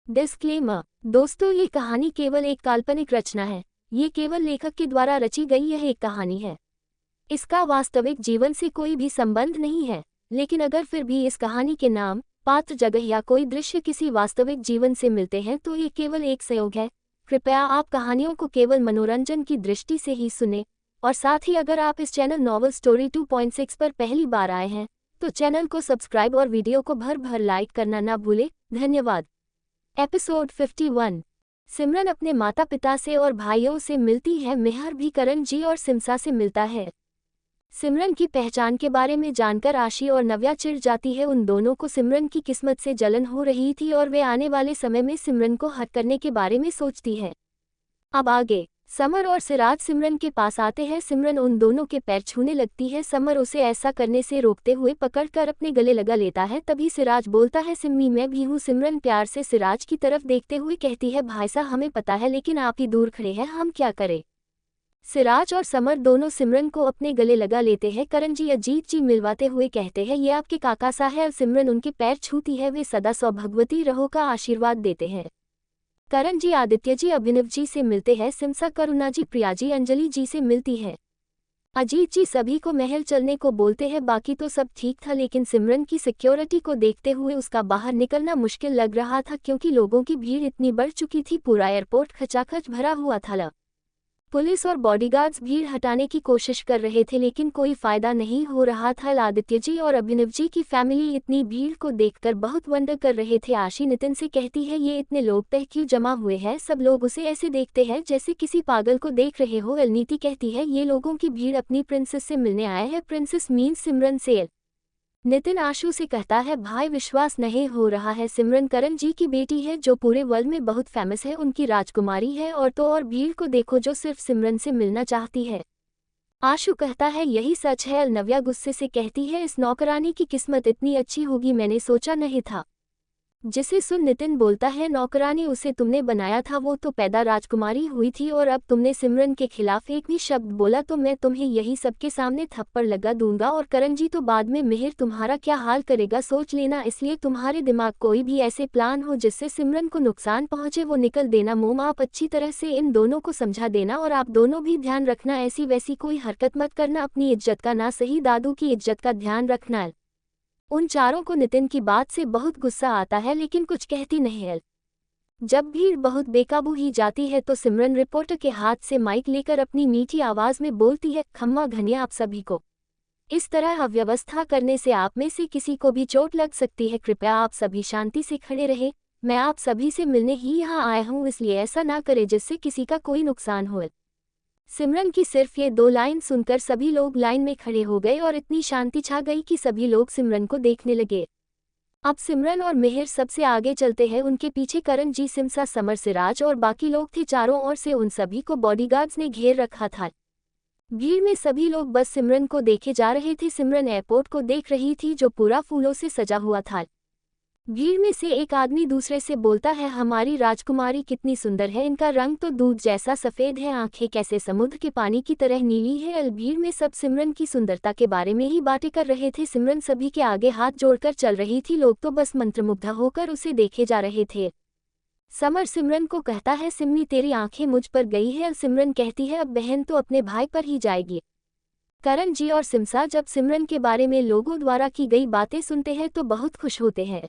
Disclaimer. दोस्तों, ये कहानी केवल एक काल्पनिक रचना है। ये केवल लेखक के द्वारा रची गई यह एक कहानी है। इसका वास्तविक जीवन से कोई भी संबंध नहीं है। लेकिन अगर फिर भी इस कहानी के नाम, पात्र, जगह या कोई दृश्य किसी वास्तविक जीवन से मिलते हैं तो ये केवल एक संयोग है। कृपया आप कहानियों को केवल मनोरंजन की दृष्टि से ही सुने। और साथ ही अगर आप इस चैनल नॉवल स्टोरी 2.6 पर पहली बार आए हैं तो चैनल को सब्सक्राइब और वीडियो को भर भर लाइक करना ना भूलें। धन्यवाद। एपिसोड 51। सिमरन अपने माता पिता से और भाइयों से मिलती है। मेहर भी करण जी और सिमसा से मिलता है। सिमरन की पहचान के बारे में जानकर आशी और नव्या चिढ़ जाती है। उन दोनों को सिमरन की किस्मत से जलन हो रही थी और वे आने वाले समय में सिमरन को हट करने के बारे में सोचती है। अब आगे समर और सिराज सिमरन के पास आते हैं। सिमरन उन दोनों के पैर छूने लगती है। समर उसे ऐसा करने से रोकते हुए पकड़कर अपने गले लगा लेता है। तभी सिराज बोलता है, सिम्मी मैं भी हूँ। सिमरन प्यार से सिराज की तरफ देखते हुए कहती है, भाई साहब हमें पता है लेकिन आप ही दूर खड़े हैं, हम क्या करें। सिराज और समर दोनों सिमरन को अपने गले लगा लेते हैं। करण जी अजीत जी मिलवाते हुए कहते हैं, ये आपके काका साहब। सिमरन उनके पैर छूती है। वे सदा सौभाग्यवती रहो का आशीर्वाद देते हैं। करण जी आदित्य जी अभिनव जी से मिलते हैं। सिमसा करुणा जी प्रिया जी अंजलि जी से मिलती है। अजीत जी सभी को महल चलने को बोलते हैं। बाकी तो सब ठीक था लेकिन सिमरन की सिक्योरिटी को देखते हुए उसका बाहर निकलना मुश्किल लग रहा था क्योंकि लोगों की भीड़ इतनी बढ़ चुकी थी। पूरा एयरपोर्ट खचाखच भरा हुआ था। पुलिस और बॉडीगार्ड्स भीड़ हटाने की कोशिश कर रहे थे लेकिन कोई फायदा नहीं हो रहा था। आदित्य जी और अभिनव जी की फैमिली इतनी भीड़ को देखकर बहुत वंडर कर रहे थे। आशी नितिन से कहती है, ये इतने लोग तह क्यों जमा हुए हैं। सब लोग उसे ऐसे देखते हैं जैसे किसी पागल को देख रहे हो। नीति कहती है, ये लोगों की भीड़ अपनी प्रिंसेस से मिलने आए हैं। प्रिंसेस मीन्स सिमरन सेल। नितिन आशु से कहता है, भाई विश्वास नहीं हो रहा है। सिमरन करण जी की बेटी है जो पूरे वर्ल्ड में बहुत फेमस है। उनकी राजकुमारी है और तो और भीड़ को देखो जो सिर्फ सिमरन से मिलना चाहती है। आशु कहता है, यही सच है। नव्या गुस्से से कहती है, इस नौकरानी की किस्मत इतनी अच्छी होगी मैंने सोचा नहीं था। जिसे सुन नितिन बोलता है, नौकरानी उसे तुमने बनाया था, वो तो पैदा राजकुमारी हुई थी और अब तुमने सिमरन के खिलाफ एक भी शब्द बोला तो मैं तुम्हें यही सबके सामने थप्पड़ लगा दूंगा। और करण जी तो बाद में मेहर तुम्हारा क्या हाल करेगा सोच लेना। इसलिए तुम्हारे दिमाग कोई भी ऐसे प्लान हो जिससे सिमरन को नुकसान पहुंचे वो निकल देना। मोम आप अच्छी तरह से इन दोनों को समझा देना और आप दोनों भी ध्यान रखना ऐसी वैसी कोई हरकत मत करना। अपनी इज्जत का ना सही दादू की इज्जत का ध्यान रखना। उन चारों को नितिन की बात से बहुत गुस्सा आता है लेकिन कुछ कहती नहीं है। जब भीड़ बहुत बेकाबू ही जाती है तो सिमरन रिपोर्टर के हाथ से माइक लेकर अपनी मीठी आवाज में बोलती है, खम्मा घनिया आप सभी को। इस तरह अव्यवस्था करने से आप में से किसी को भी चोट लग सकती है। कृपया आप सभी शांति से खड़े रहे। मैं आप सभी से मिलने ही यहाँ आया हूँ, इसलिए ऐसा ना करे जिससे किसी का कोई नुकसान हो। सिमरन की सिर्फ ये 2 लाइन सुनकर सभी लोग लाइन में खड़े हो गए और इतनी शांति छा गई कि सभी लोग सिमरन को देखने लगे। अब सिमरन और मेहर सबसे आगे चलते हैं। उनके पीछे करण जी, सिमसा, समर, सिराज और बाकी लोग थे। चारों ओर से उन सभी को बॉडीगार्ड्स ने घेर रखा था। भीड़ में सभी लोग बस सिमरन को देखे जा रहे थे। सिमरन एयरपोर्ट को देख रही थी जो पूरा फूलों से सजा हुआ था। भीड़ में से एक आदमी दूसरे से बोलता है, हमारी राजकुमारी कितनी सुंदर है। इनका रंग तो दूध जैसा सफेद है, आंखें कैसे समुद्र के पानी की तरह नीली है। भीड़ में सब सिमरन की सुंदरता के बारे में ही बातें कर रहे थे। सिमरन सभी के आगे हाथ जोड़कर चल रही थी। लोग तो बस मंत्रमुग्ध होकर उसे देखे जा रहे थे। समर सिमरन को कहता है, सिम्मी तेरी आंखें मुझ पर गई है। सिमरन कहती है, अब बहन तो अपने भाई पर ही जाएगी। करण जी और सिमसा जब सिमरन के बारे में लोगों द्वारा की गई बातें सुनते हैं तो बहुत खुश होते हैं।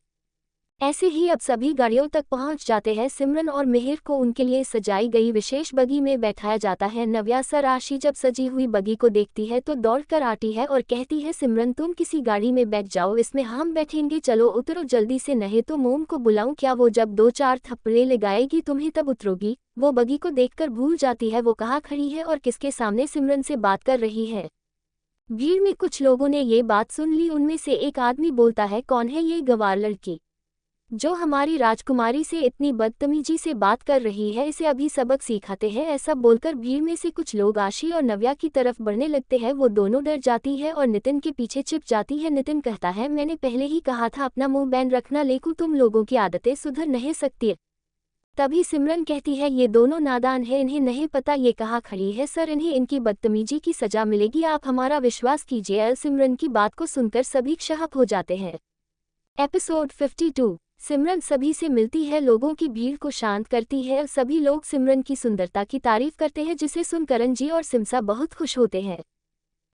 ऐसे ही अब सभी गाड़ियों तक पहुंच जाते हैं। सिमरन और मेहर को उनके लिए सजाई गई विशेष बगी में बैठाया जाता है। नव्या सर आशी जब सजी हुई बगी को देखती है तो दौड़कर आती है और कहती है, सिमरन तुम किसी गाड़ी में बैठ जाओ, इसमें हम बैठेंगे, चलो उतरो जल्दी से, नहीं तो मोम को बुलाऊं क्या। वो जब 2-4 थप्पड़े लगाएगी तुम्हें तब उतरोगी। वो बगी को देखकर भूल जाती है वो कहाँ खड़ी है और किसके सामने सिमरन से बात कर रही है। भीड़ में कुछ लोगों ने ये बात सुन ली। उनमें से एक आदमी बोलता है, कौन है ये गंवार लड़की जो हमारी राजकुमारी से इतनी बदतमीजी से बात कर रही है, इसे अभी सबक सिखाते हैं। ऐसा बोलकर भीड़ में से कुछ लोग आशी और नव्या की तरफ बढ़ने लगते हैं। वो दोनों डर जाती है और नितिन के पीछे छिप जाती है। नितिन कहता है, मैंने पहले ही कहा था अपना मुंह बैन रखना, लेकिन तुम लोगों की आदतें सुधर नहीं सकती। तभी सिमरन कहती है, ये दोनों नादान है, इन्हें नहीं पता ये कहाँ खड़ी है। सर इन्हें इनकी बदतमीजी की सजा मिलेगी, आप हमारा विश्वास कीजिए। सिमरन की बात को सुनकर सभी क्षहप हो जाते हैं। एपिसोड 52। सिमरन सभी से मिलती है, लोगों की भीड़ को शांत करती है। सभी लोग सिमरन की सुंदरता की तारीफ करते हैं, जिसे सुन करण जी और सिमसा बहुत खुश होते हैं।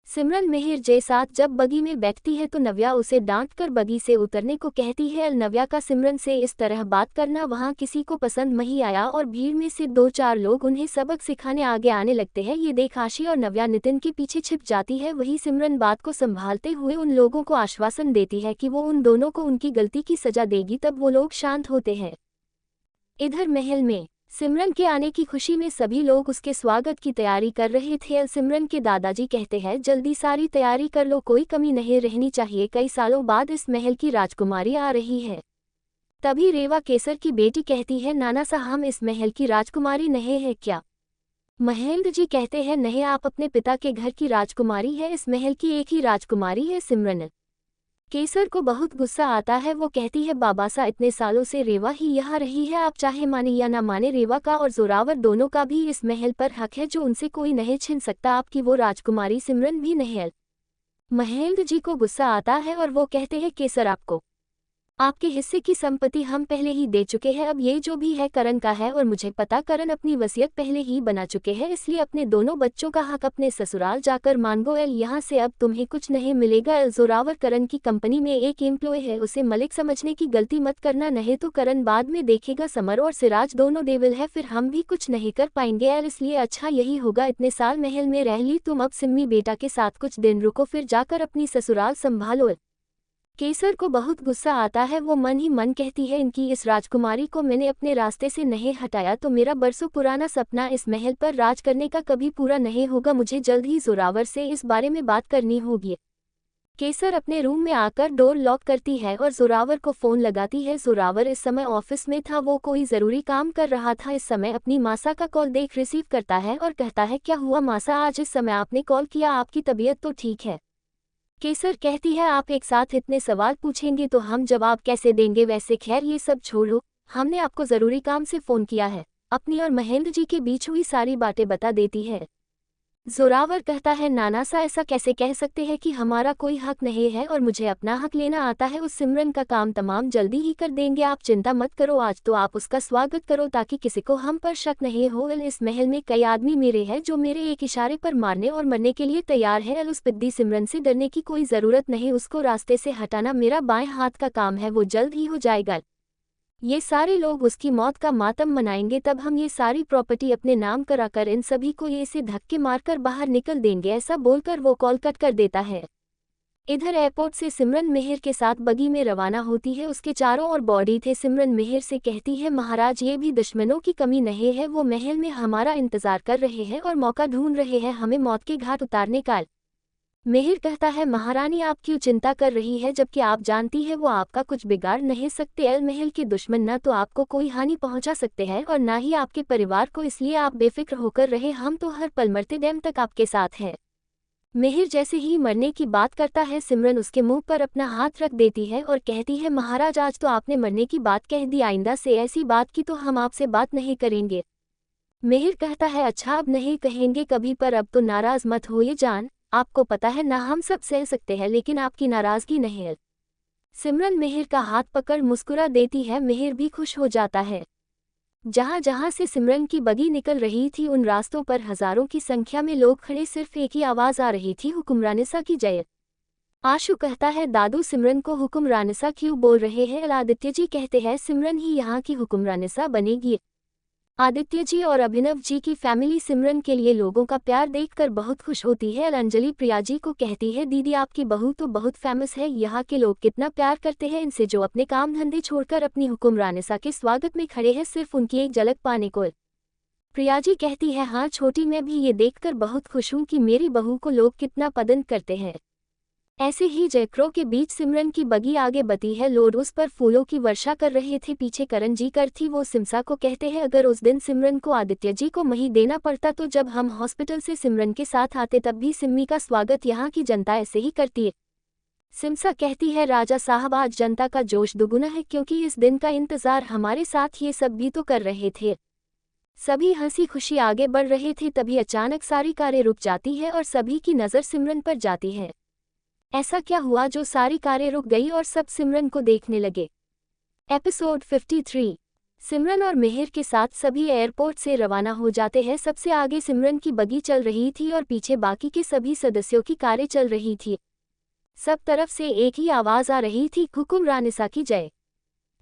सिमरन मिहिर जे साथ जब बगी में बैठती है तो नव्या उसे डांटकर बगी से उतरने को कहती है। नव्या का सिमरन से इस तरह बात करना वहां किसी को पसंद नहीं आया और भीड़ में से 2-4 लोग उन्हें सबक सिखाने आगे आने लगते हैं। ये देख आशी और नव्या नितिन के पीछे छिप जाती है। वही सिमरन बात को संभालते हुए उन लोगों को आश्वासन देती है कि वो उन दोनों को उनकी गलती की सजा देगी, तब वो लोग शांत होते हैं। इधर महल में सिमरन के आने की खुशी में सभी लोग उसके स्वागत की तैयारी कर रहे थे। सिमरन के दादाजी कहते हैं, जल्दी सारी तैयारी कर लो, कोई कमी नहीं रहनी चाहिए, कई सालों बाद इस महल की राजकुमारी आ रही है। तभी रेवा केसर की बेटी कहती है, नाना सा हम इस महल की राजकुमारी नहीं है क्या? महेंद्र जी कहते हैं, नहीं, आप अपने पिता के घर की राजकुमारी है, इस महल की एक ही राजकुमारी है सिमरन। केसर को बहुत गुस्सा आता है। वो कहती है, बाबा सा इतने सालों से रेवा ही यहाँ रही है, आप चाहे माने या ना माने, रेवा का और जोरावर दोनों का भी इस महल पर हक है, जो उनसे कोई नहीं छीन सकता। आपकी वो राजकुमारी सिमरन भी नहीं है। महेंद्र जी को गुस्सा आता है और वो कहते हैं, केसर आपके हिस्से की संपत्ति हम पहले ही दे चुके हैं, अब ये जो भी है करण का है और मुझे पता करण अपनी वसीयत पहले ही बना चुके हैं, इसलिए अपने दोनों बच्चों का हक अपने ससुराल जाकर मांगो। यहाँ से अब तुम्हें कुछ नहीं मिलेगा। जोरावर करण की कंपनी में एक एम्प्लॉय है, उसे मलिक समझने की गलती मत करना, नहीं तो करण बाद में देखेगा समर और सिराज दोनों देविल है, फिर हम भी कुछ नहीं कर पाएंगे। इसलिए अच्छा यही होगा, इतने साल महल में रह ली तुम, अब सिम्मी बेटा के साथ कुछ दिन रुको, फिर जाकर अपनी ससुराल संभालो। केसर को बहुत गुस्सा आता है। वो मन ही मन कहती है, इनकी इस राजकुमारी को मैंने अपने रास्ते से नहीं हटाया तो मेरा बरसों पुराना सपना इस महल पर राज करने का कभी पूरा नहीं होगा। मुझे जल्द ही जोरावर से इस बारे में बात करनी होगी। केसर अपने रूम में आकर डोर लॉक करती है और जोरावर को फोन लगाती है। जोरावर इस समय ऑफिस में था, वो कोई जरूरी काम कर रहा था। इस समय अपनी मासा का कॉल देख रिसीव करता है और कहता है, क्या हुआ मासा, आज इस समय आपने कॉल किया, आपकी तबीयत तो ठीक है? केसर कहती है, आप एक साथ इतने सवाल पूछेंगे तो हम जवाब कैसे देंगे? वैसे खैर ये सब छोड़ो, हमने आपको जरूरी काम से फोन किया है। अपनी और महेंद्र जी के बीच हुई सारी बातें बता देती है। जोरावर कहता है, नाना सा ऐसा कैसे कह सकते हैं कि हमारा कोई हक नहीं है और मुझे अपना हक लेना आता है। उस सिमरन का काम तमाम जल्दी ही कर देंगे, आप चिंता मत करो। आज तो आप उसका स्वागत करो ताकि किसी को हम पर शक नहीं हो। इस महल में कई आदमी मेरे हैं जो मेरे एक इशारे पर मारने और मरने के लिए तैयार है। उस पिद्दी सिमरन से डरने की कोई जरूरत नहीं, उसको रास्ते से हटाना मेरा बाएं हाथ का काम है, वो जल्द ही हो जाएगा। ये सारे लोग उसकी मौत का मातम मनाएंगे, तब हम ये सारी प्रॉपर्टी अपने नाम कराकर इन सभी को ये से धक्के मारकर बाहर निकल देंगे। ऐसा बोलकर वो कॉल कट कर देता है। इधर एयरपोर्ट से सिमरन मिहिर के साथ बगी में रवाना होती है। उसके चारों ओर बॉडी थे। सिमरन मिहिर से कहती है, महाराज ये भी दुश्मनों की कमी नहीं है, वो महल में हमारा इंतजार कर रहे हैं और मौका ढूंढ रहे हैं हमें मौत के घाट उतारने का। मिहिर कहता है, महारानी आप क्यों चिंता कर रही है, जबकि आप जानती है वो आपका कुछ बिगाड़ नहीं सकते। एल महल के दुश्मन न तो आपको कोई हानि पहुंचा सकते हैं और न ही आपके परिवार को, इसलिए आप बेफिक्र होकर रहे, हम तो हर पल मरते दम तक आपके साथ हैं। मिहिर जैसे ही मरने की बात करता है, सिमरन उसके मुंह पर अपना हाथ रख देती है और कहती है, महाराज आज तो आपने मरने की बात कह दी, आइंदा से ऐसी बात की तो हम आपसे बात नहीं करेंगे। मिहिर कहता है, अच्छा अब नहीं कहेंगे कभी, पर अब तो नाराज मत होइए जान, आपको पता है ना हम सब सह सकते हैं लेकिन आपकी नाराजगी नहीं है। सिमरन मिहिर का हाथ पकड़ मुस्कुरा देती है। मिहिर भी खुश हो जाता है। जहां जहां से सिमरन की बगी निकल रही थी उन रास्तों पर हजारों की संख्या में लोग खड़े, सिर्फ एक ही आवाज आ रही थी, हुक्मरानिसा की जय। आशु कहता है, दादू सिमरन को हुक्मरानिसा क्यों बोल रहे हैं? आदित्य जी कहते हैं, सिमरन ही यहाँ की हुक्मरानिसा बनेगी। आदित्य जी और अभिनव जी की फैमिली सिमरन के लिए लोगों का प्यार देखकर बहुत खुश होती है। अंजलि प्रिया जी को कहती है, दीदी आपकी बहू तो बहुत फेमस है, यहाँ के लोग कितना प्यार करते हैं इनसे, जो अपने काम धंधे छोड़कर अपनी हुक्मरानिसा के स्वागत में खड़े हैं सिर्फ उनकी एक झलक पाने को। प्रिया जी कहती है, हाँ छोटी, मैं भी ये देखकर बहुत खुश हूँ कि मेरी बहू को लोग कितना पसंद करते हैं। ऐसे ही जयक्रो के बीच सिमरन की बगी आगे बढ़ी है। लोग उस पर फूलों की वर्षा कर रहे थे, पीछे करण जी कर थी। वो सिमसा को कहते हैं, अगर उस दिन सिमरन को आदित्य जी को मही देना पड़ता तो जब हम हॉस्पिटल से सिमरन के साथ आते तब भी सिम्मी का स्वागत यहाँ की जनता ऐसे ही करती है। सिमसा कहती है, राजा साहब आज जनता का जोश दुगुना है क्योंकि इस दिन का इंतजार हमारे साथ ये सब भी तो कर रहे थे। सभी हंसी खुशी आगे बढ़ रहे थे, तभी अचानक सारी कारें रुक जाती है और सभी की नज़र सिमरन पर जाती है। ऐसा क्या हुआ जो सारी कारें रुक गई और सब सिमरन को देखने लगे? एपिसोड 53। सिमरन और मिहिर के साथ सभी एयरपोर्ट से रवाना हो जाते हैं। सबसे आगे सिमरन की बगी चल रही थी और पीछे बाकी के सभी सदस्यों की कारें चल रही थी। सब तरफ से एक ही आवाज आ रही थी, हुकुमरानिसा की जय।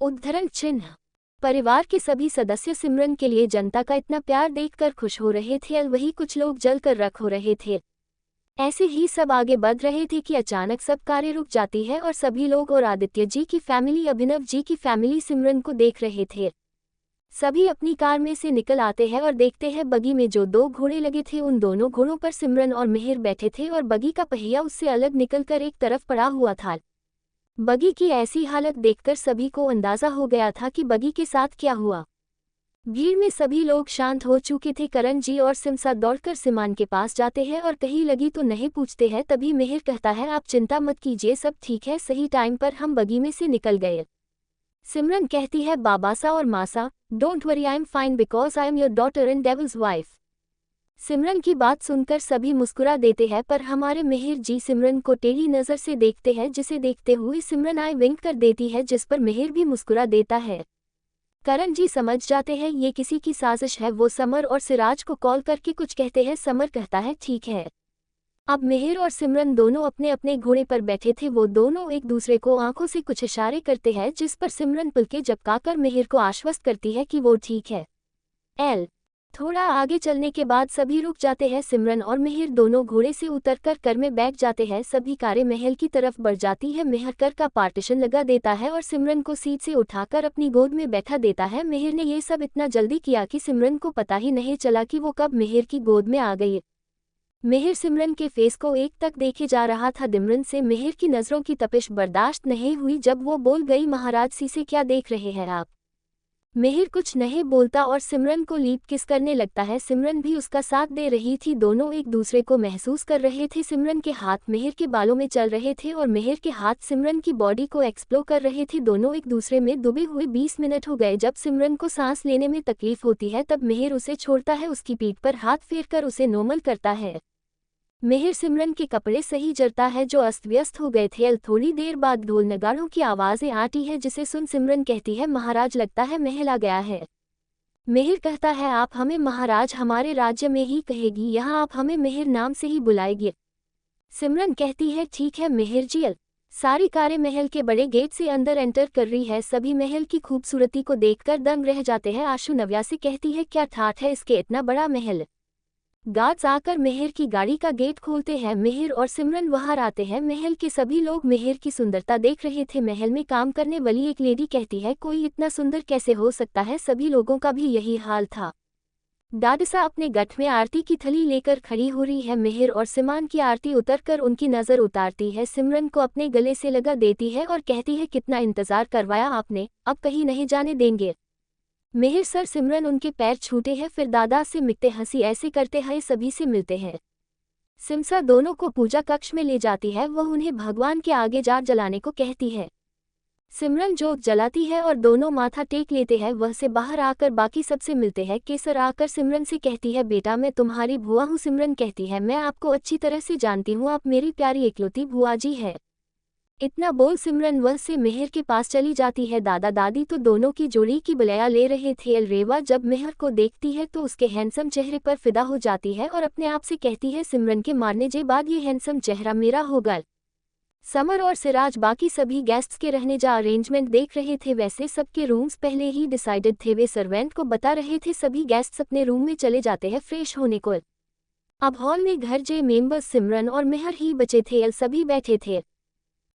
उद्धरण चिन्ह। परिवार के सभी सदस्य सिमरन के लिए जनता का इतना प्यार देखकर खुश हो रहे थे और वही कुछ लोग जलकर रख हो रहे थे। ऐसे ही सब आगे बढ़ रहे थे कि अचानक सब कारें रुक जाती है और सभी लोग और आदित्य जी की फैमिली, अभिनव जी की फैमिली सिमरन को देख रहे थे। सभी अपनी कार में से निकल आते हैं और देखते हैं बगी में जो 2 घोड़े लगे थे उन दोनों घोड़ों पर सिमरन और मिहिर बैठे थे और बगी का पहिया उससे अलग निकलकर एक तरफ पड़ा हुआ था। बगी की ऐसी हालत देखकर सभी को अंदाजा हो गया था कि बगी के साथ क्या हुआ। भीड़ में सभी लोग शांत हो चुके थे। करण जी और सिमसा दौड़कर सिमान के पास जाते हैं और कहीं लगी तो नहीं पूछते हैं। तभी मिहिर कहता है, आप चिंता मत कीजिए, सब ठीक है, सही टाइम पर हम बगी में से निकल गए। सिमरन कहती है, बाबासा और मासा, don't worry, I am fine because I am your daughter and devil's wife. Simran की बात सुनकर सभी मुस्कुरा देते हैं, पर हमारे मिहिर जी सिमरन को टेढ़ी नज़र से देखते हैं, जिसे देखते हुए सिमरन आई विंक कर देती है, जिस पर मिहिर भी मुस्कुरा देता है। करण जी समझ जाते हैं ये किसी की साजिश है। वो समर और सिराज को कॉल करके कुछ कहते हैं। समर कहता है, ठीक है। अब मिहिर और सिमरन दोनों अपने अपने घोड़े पर बैठे थे। वो दोनों एक दूसरे को आंखों से कुछ इशारे करते हैं, जिस पर सिमरन पलके झपकाकर मिहिर को आश्वस्त करती है कि वो ठीक है। थोड़ा आगे चलने के बाद सभी रुक जाते हैं। सिमरन और मिहिर दोनों घोड़े से उतरकर कर में बैठ जाते हैं। सभी कारें महल की तरफ बढ़ जाती है। मिहिर कर का पार्टीशन लगा देता है और सिमरन को सीट से उठाकर अपनी गोद में बैठा देता है। मिहिर ने ये सब इतना जल्दी किया कि सिमरन को पता ही नहीं चला कि वो कब मिहिर की गोद में आ गई। मिहिर सिमरन के फेस को एक तक देखे जा रहा था। दिमरन से मिहिर की नज़रों की तपिश बर्दाश्त नहीं हुई जब वो बोल गई, महाराज सी से क्या देख रहे हैं आप। मिहिर कुछ नहीं बोलता और सिमरन को लीप किस करने लगता है। सिमरन भी उसका साथ दे रही थी। दोनों एक दूसरे को महसूस कर रहे थे। सिमरन के हाथ मिहिर के बालों में चल रहे थे और मिहिर के हाथ सिमरन की बॉडी को एक्सप्लोर कर रहे थे। दोनों एक दूसरे में डूबे हुए 20 मिनट हो गए। जब सिमरन को सांस लेने में तकलीफ होती है तब मिहिर उसे छोड़ता है, उसकी पीठ पर हाथ फेरकर उसे नॉर्मल करता है। मिहिर सिमरन के कपड़े सही जरता है जो अस्त व्यस्त हो गए थे। थोड़ी देर बाद ढोल नगाड़ों की आवाज़ें आती है, जिसे सुन सिमरन कहती है, महाराज लगता है महल आ गया है। मिहिर कहता है, आप हमें महाराज हमारे राज्य में ही कहेगी, यहाँ आप हमें मिहिर नाम से ही बुलाएगी। सिमरन कहती है, ठीक है मिहिर जी। सारी कारें महल के बड़े गेट से अंदर एंटर कर रही है। सभी महल की खूबसूरती को देखकर दंग रह जाते हैं। आशु नव्या से कहती है, क्या ठाठ है इसके, इतना बड़ा महल। गार्ड्स आकर मिहिर की गाड़ी का गेट खोलते हैं। मिहिर और सिमरन बाहर आते हैं। महल के सभी लोग मिहिर की सुंदरता देख रहे थे। महल में काम करने वाली एक लेडी कहती है, कोई इतना सुंदर कैसे हो सकता है। सभी लोगों का भी यही हाल था। दादसा अपने गठ में आरती की थली लेकर खड़ी हो रही है। मिहिर और सिमान की आरती उतरकर उनकी नज़र उतारती है। सिमरन को अपने गले से लगा देती है और कहती है, कितना इंतजार करवाया आपने, अब कहीं नहीं जाने देंगे। मिहिर सर सिमरन उनके पैर छूते हैं, फिर दादा से मिलते, हंसी ऐसे करते हैं सभी से मिलते हैं। सिमसा दोनों को पूजा कक्ष में ले जाती है। वह उन्हें भगवान के आगे जार जलाने को कहती है। सिमरन जोत जलाती है और दोनों माथा टेक लेते हैं। वह से बाहर आकर बाकी सबसे मिलते हैं। केसर आकर सिमरन से कहती है, बेटा मैं तुम्हारी बुआ हूँ। सिमरन कहती है, मैं आपको अच्छी तरह से जानती हूँ, आप मेरी प्यारी इकलौती बुआ जी है। इतना बोल सिमरन वह से मिहिर के पास चली जाती है। दादा दादी तो दोनों की जोड़ी की बुलाया ले रहे थे। रेवा जब मिहिर को देखती है तो उसके हैंडसम चेहरे पर फिदा हो जाती है और अपने आप से कहती है, सिमरन के मारने के बाद ये हैंडसम चेहरा मेरा होगा। समर और सिराज बाकी सभी गेस्ट्स के रहने जा अरेंजमेंट देख रहे थे। वैसे सबके रूम्स पहले ही डिसाइडेड थे। वे सर्वेंट को बता रहे थे। सभी गेस्ट्स अपने रूम में चले जाते हैं फ्रेश होने को। अब हॉल में घर जे मेंबर्स सिमरन और मिहिर ही बचे थे। सभी बैठे थे।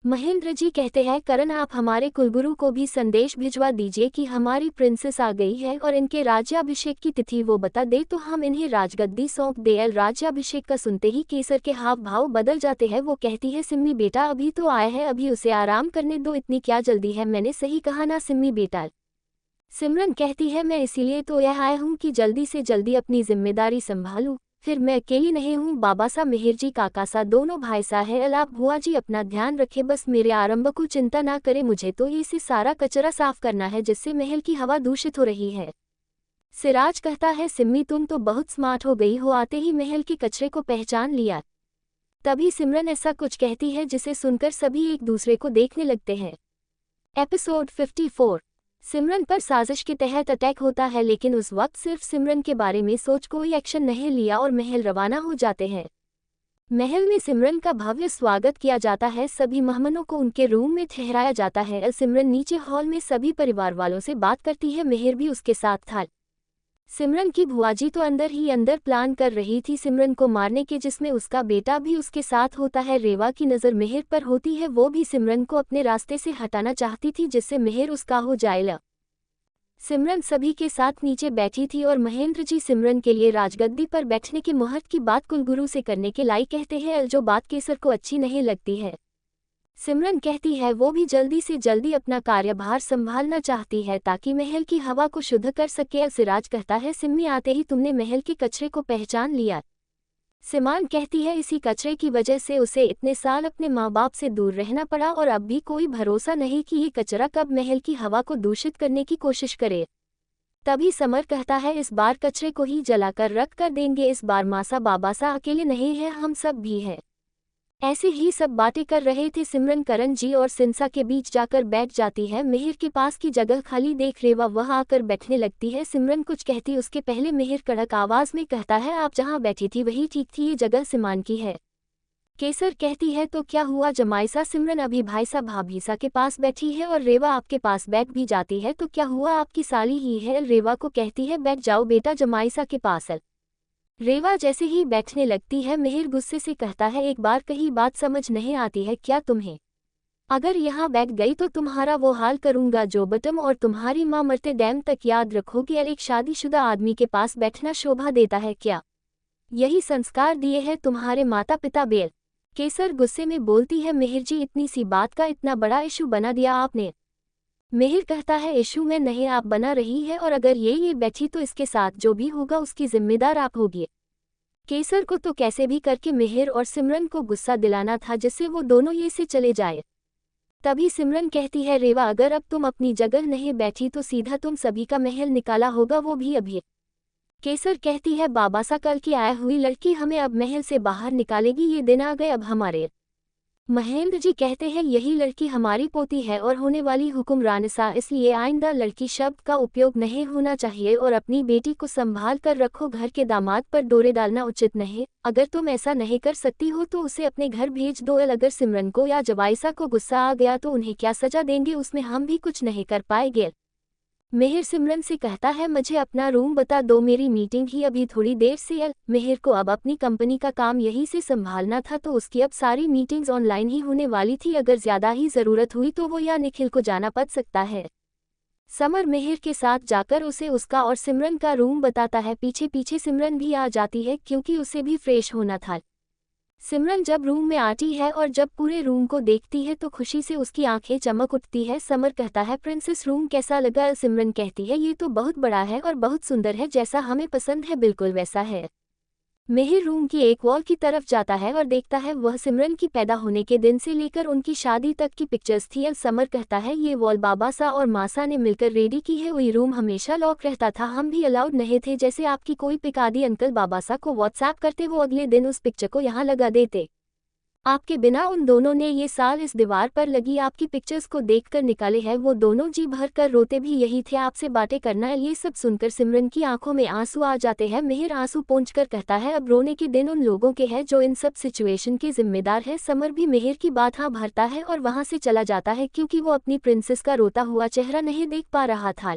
महेंद्र जी कहते हैं, करण आप हमारे कुलगुरु को भी संदेश भिजवा दीजिए कि हमारी प्रिंसेस आ गई है और इनके राज्याभिषेक की तिथि वो बता दे तो हम इन्हें राजगद्दी सौंप दे। राज्याभिषेक का सुनते ही केसर के हाव भाव बदल जाते हैं। वो कहती है, सिम्मी बेटा अभी तो आया है, अभी उसे आराम करने दो, इतनी क्या जल्दी है, मैंने सही कहा ना सिम्मी बेटा। सिमरन कहती है, मैं इसीलिए तो यह आया हूँ कि जल्दी से जल्दी अपनी जिम्मेदारी संभालूं। फिर मैं अकेली नहीं हूँ, बाबा सा, मिहिर जी, काका सा, दोनों भाई सा है। अलाप बुआ जी अपना ध्यान रखे, बस मेरे आरंभ को चिंता ना करे। मुझे तो इसे सारा कचरा साफ करना है जिससे महल की हवा दूषित हो रही है। सिराज कहता है, सिम्मी तुम तो बहुत स्मार्ट हो गई हो, आते ही महल के कचरे को पहचान लिया। तभी सिमरन ऐसा कुछ कहती है जिसे सुनकर सभी एक दूसरे को देखने लगते हैं। एपिसोड 54। सिमरन पर साजिश के तहत अटैक होता है, लेकिन उस वक्त सिर्फ सिमरन के बारे में सोच कोई एक्शन नहीं लिया और महल रवाना हो जाते हैं। महल में सिमरन का भव्य स्वागत किया जाता है, सभी मेहमानों को उनके रूम में ठहराया जाता है। सिमरन नीचे हॉल में सभी परिवार वालों से बात करती है, मेहर भी उसके साथ था। सिमरन की भुआजी तो अंदर ही अंदर प्लान कर रही थी सिमरन को मारने के, जिसमें उसका बेटा भी उसके साथ होता है। रेवा की नज़र मेहर पर होती है, वो भी सिमरन को अपने रास्ते से हटाना चाहती थी जिससे मेहर उसका हो जाए। सिमरन सभी के साथ नीचे बैठी थी और महेंद्र जी सिमरन के लिए राजगद्दी पर बैठने के मुहूर्त की बात कुलगुरु से करने के लाई कहते हैं, जो बात केसर को अच्छी नहीं लगती है। सिमरन कहती है वो भी जल्दी से जल्दी अपना कार्यभार संभालना चाहती है ताकि महल की हवा को शुद्ध कर सके। सिराज कहता है, सिम्मी आते ही तुमने महल के कचरे को पहचान लिया। सिमान कहती है, इसी कचरे की वजह से उसे इतने साल अपने माँ बाप से दूर रहना पड़ा और अब भी कोई भरोसा नहीं कि ये कचरा कब महल की हवा को दूषित करने की कोशिश करे। तभी समर कहता है, इस बार कचरे को ही जलाकर रख कर देंगे, इस बार मासा बाबासा अकेले नहीं है, हम सब भी हैं। ऐसे ही सब बातें कर रहे थे। सिमरन करण जी और सिंसा के बीच जाकर बैठ जाती है। मेहर के पास की जगह खाली देख रेवा वहां आकर बैठने लगती है। सिमरन कुछ कहती उसके पहले मेहर कड़क आवाज में कहता है, आप जहां बैठी थी वही ठीक थी, ये जगह सिमान की है। केसर कहती है, तो क्या हुआ जमाईसा? सिमरन अभी भाईसा भाभीसा के पास बैठी है और रेवा आपके पास बैठ भी जाती है, तो क्या हुआ, आपकी साली ही है। रेवा को कहती है, बैठ जाओ बेटा जमाईसा के पास। रेवा जैसे ही बैठने लगती है, मेहर गुस्से से कहता है, एक बार कही बात समझ नहीं आती है क्या तुम्हें? अगर यहाँ बैठ गई तो तुम्हारा वो हाल करूंगा जो बटम और तुम्हारी माँ मरते डैम तक याद रखोगे। एक शादीशुदा आदमी के पास बैठना शोभा देता है क्या? यही संस्कार दिए हैं तुम्हारे माता पिता बेल। केसर गुस्से में बोलती है, मेहर जी इतनी सी बात का इतना बड़ा इशू बना दिया आपने। मेहर कहता है, इशू में नहीं आप बना रही है, और अगर ये बैठी तो इसके साथ जो भी होगा उसकी जिम्मेदार आप होगी। केसर को तो कैसे भी करके मेहर और सिमरन को गुस्सा दिलाना था जिससे वो दोनों ये से चले जाए। तभी सिमरन कहती है, रेवा अगर अब तुम अपनी जगह नहीं बैठी तो सीधा तुम सभी का महल निकाला होगा, वो भी अभी। केसर कहती है, बाबासा कल की आई हुई लड़की हमें अब महल से बाहर निकालेगी, ये दिन आ गए अब हमारे। महेंद्र जी कहते हैं, यही लड़की हमारी पोती है और होने वाली हुक्मरानसा, इसलिए आइंदा लड़की शब्द का उपयोग नहीं होना चाहिए और अपनी बेटी को संभाल कर रखो, घर के दामाद पर डोरे डालना उचित नहीं। अगर तुम ऐसा नहीं कर सकती हो तो उसे अपने घर भेज दो। अगर सिमरन को या जवाईसा को गुस्सा आ गया तो उन्हें क्या सजा देंगे, उसमें हम भी कुछ नहीं कर पाएंगे। मेहर सिमरन से कहता है, मुझे अपना रूम बता दो, मेरी मीटिंग ही अभी थोड़ी देर से। मेहर को अब अपनी कंपनी का काम यहीं से संभालना था तो उसकी अब सारी मीटिंग्स ऑनलाइन ही होने वाली थी, अगर ज्यादा ही जरूरत हुई तो वो या निखिल को जाना पड़ सकता है। समर मेहर के साथ जाकर उसे उसका और सिमरन का रूम बताता है। पीछे पीछे सिमरन भी आ जाती है क्योंकि उसे भी फ्रेश होना था। सिमरन जब रूम में आती है और जब पूरे रूम को देखती है तो खुशी से उसकी आंखें चमक उठती है। समर कहता है, प्रिंसेस रूम कैसा लगा? सिमरन कहती है, ये तो बहुत बड़ा है और बहुत सुंदर है, जैसा हमें पसंद है बिल्कुल वैसा है। मेहर रूम की एक वॉल की तरफ जाता है और देखता है वह सिमरन की पैदा होने के दिन से लेकर उनकी शादी तक की पिक्चर्स थी। समर कहता है, ये वॉल बाबासा और मासा ने मिलकर रेडी की है, वही रूम हमेशा लॉक रहता था, हम भी अलाउड नहीं थे, जैसे आपकी कोई पिक आदि अंकल बाबासा को व्हाट्सएप करते वो अगले दिन उस पिक्चर को यहाँ लगा देते। आपके बिना उन दोनों ने ये साल इस दीवार पर लगी आपकी पिक्चर्स को देखकर निकाले हैं, वो दोनों जी भर कर रोते भी यही थे, आपसे बातें करना है। ये सब सुनकर सिमरन की आंखों में आंसू आ जाते हैं। मेहर आंसू पोंछकर कहता है, अब रोने के दिन उन लोगों के हैं जो इन सब सिचुएशन के जिम्मेदार है। समर भी मेहर की बात हाँ भरता है और वहां से चला जाता है क्योंकि वो अपनी प्रिंसेस का रोता हुआ चेहरा नहीं देख पा रहा था।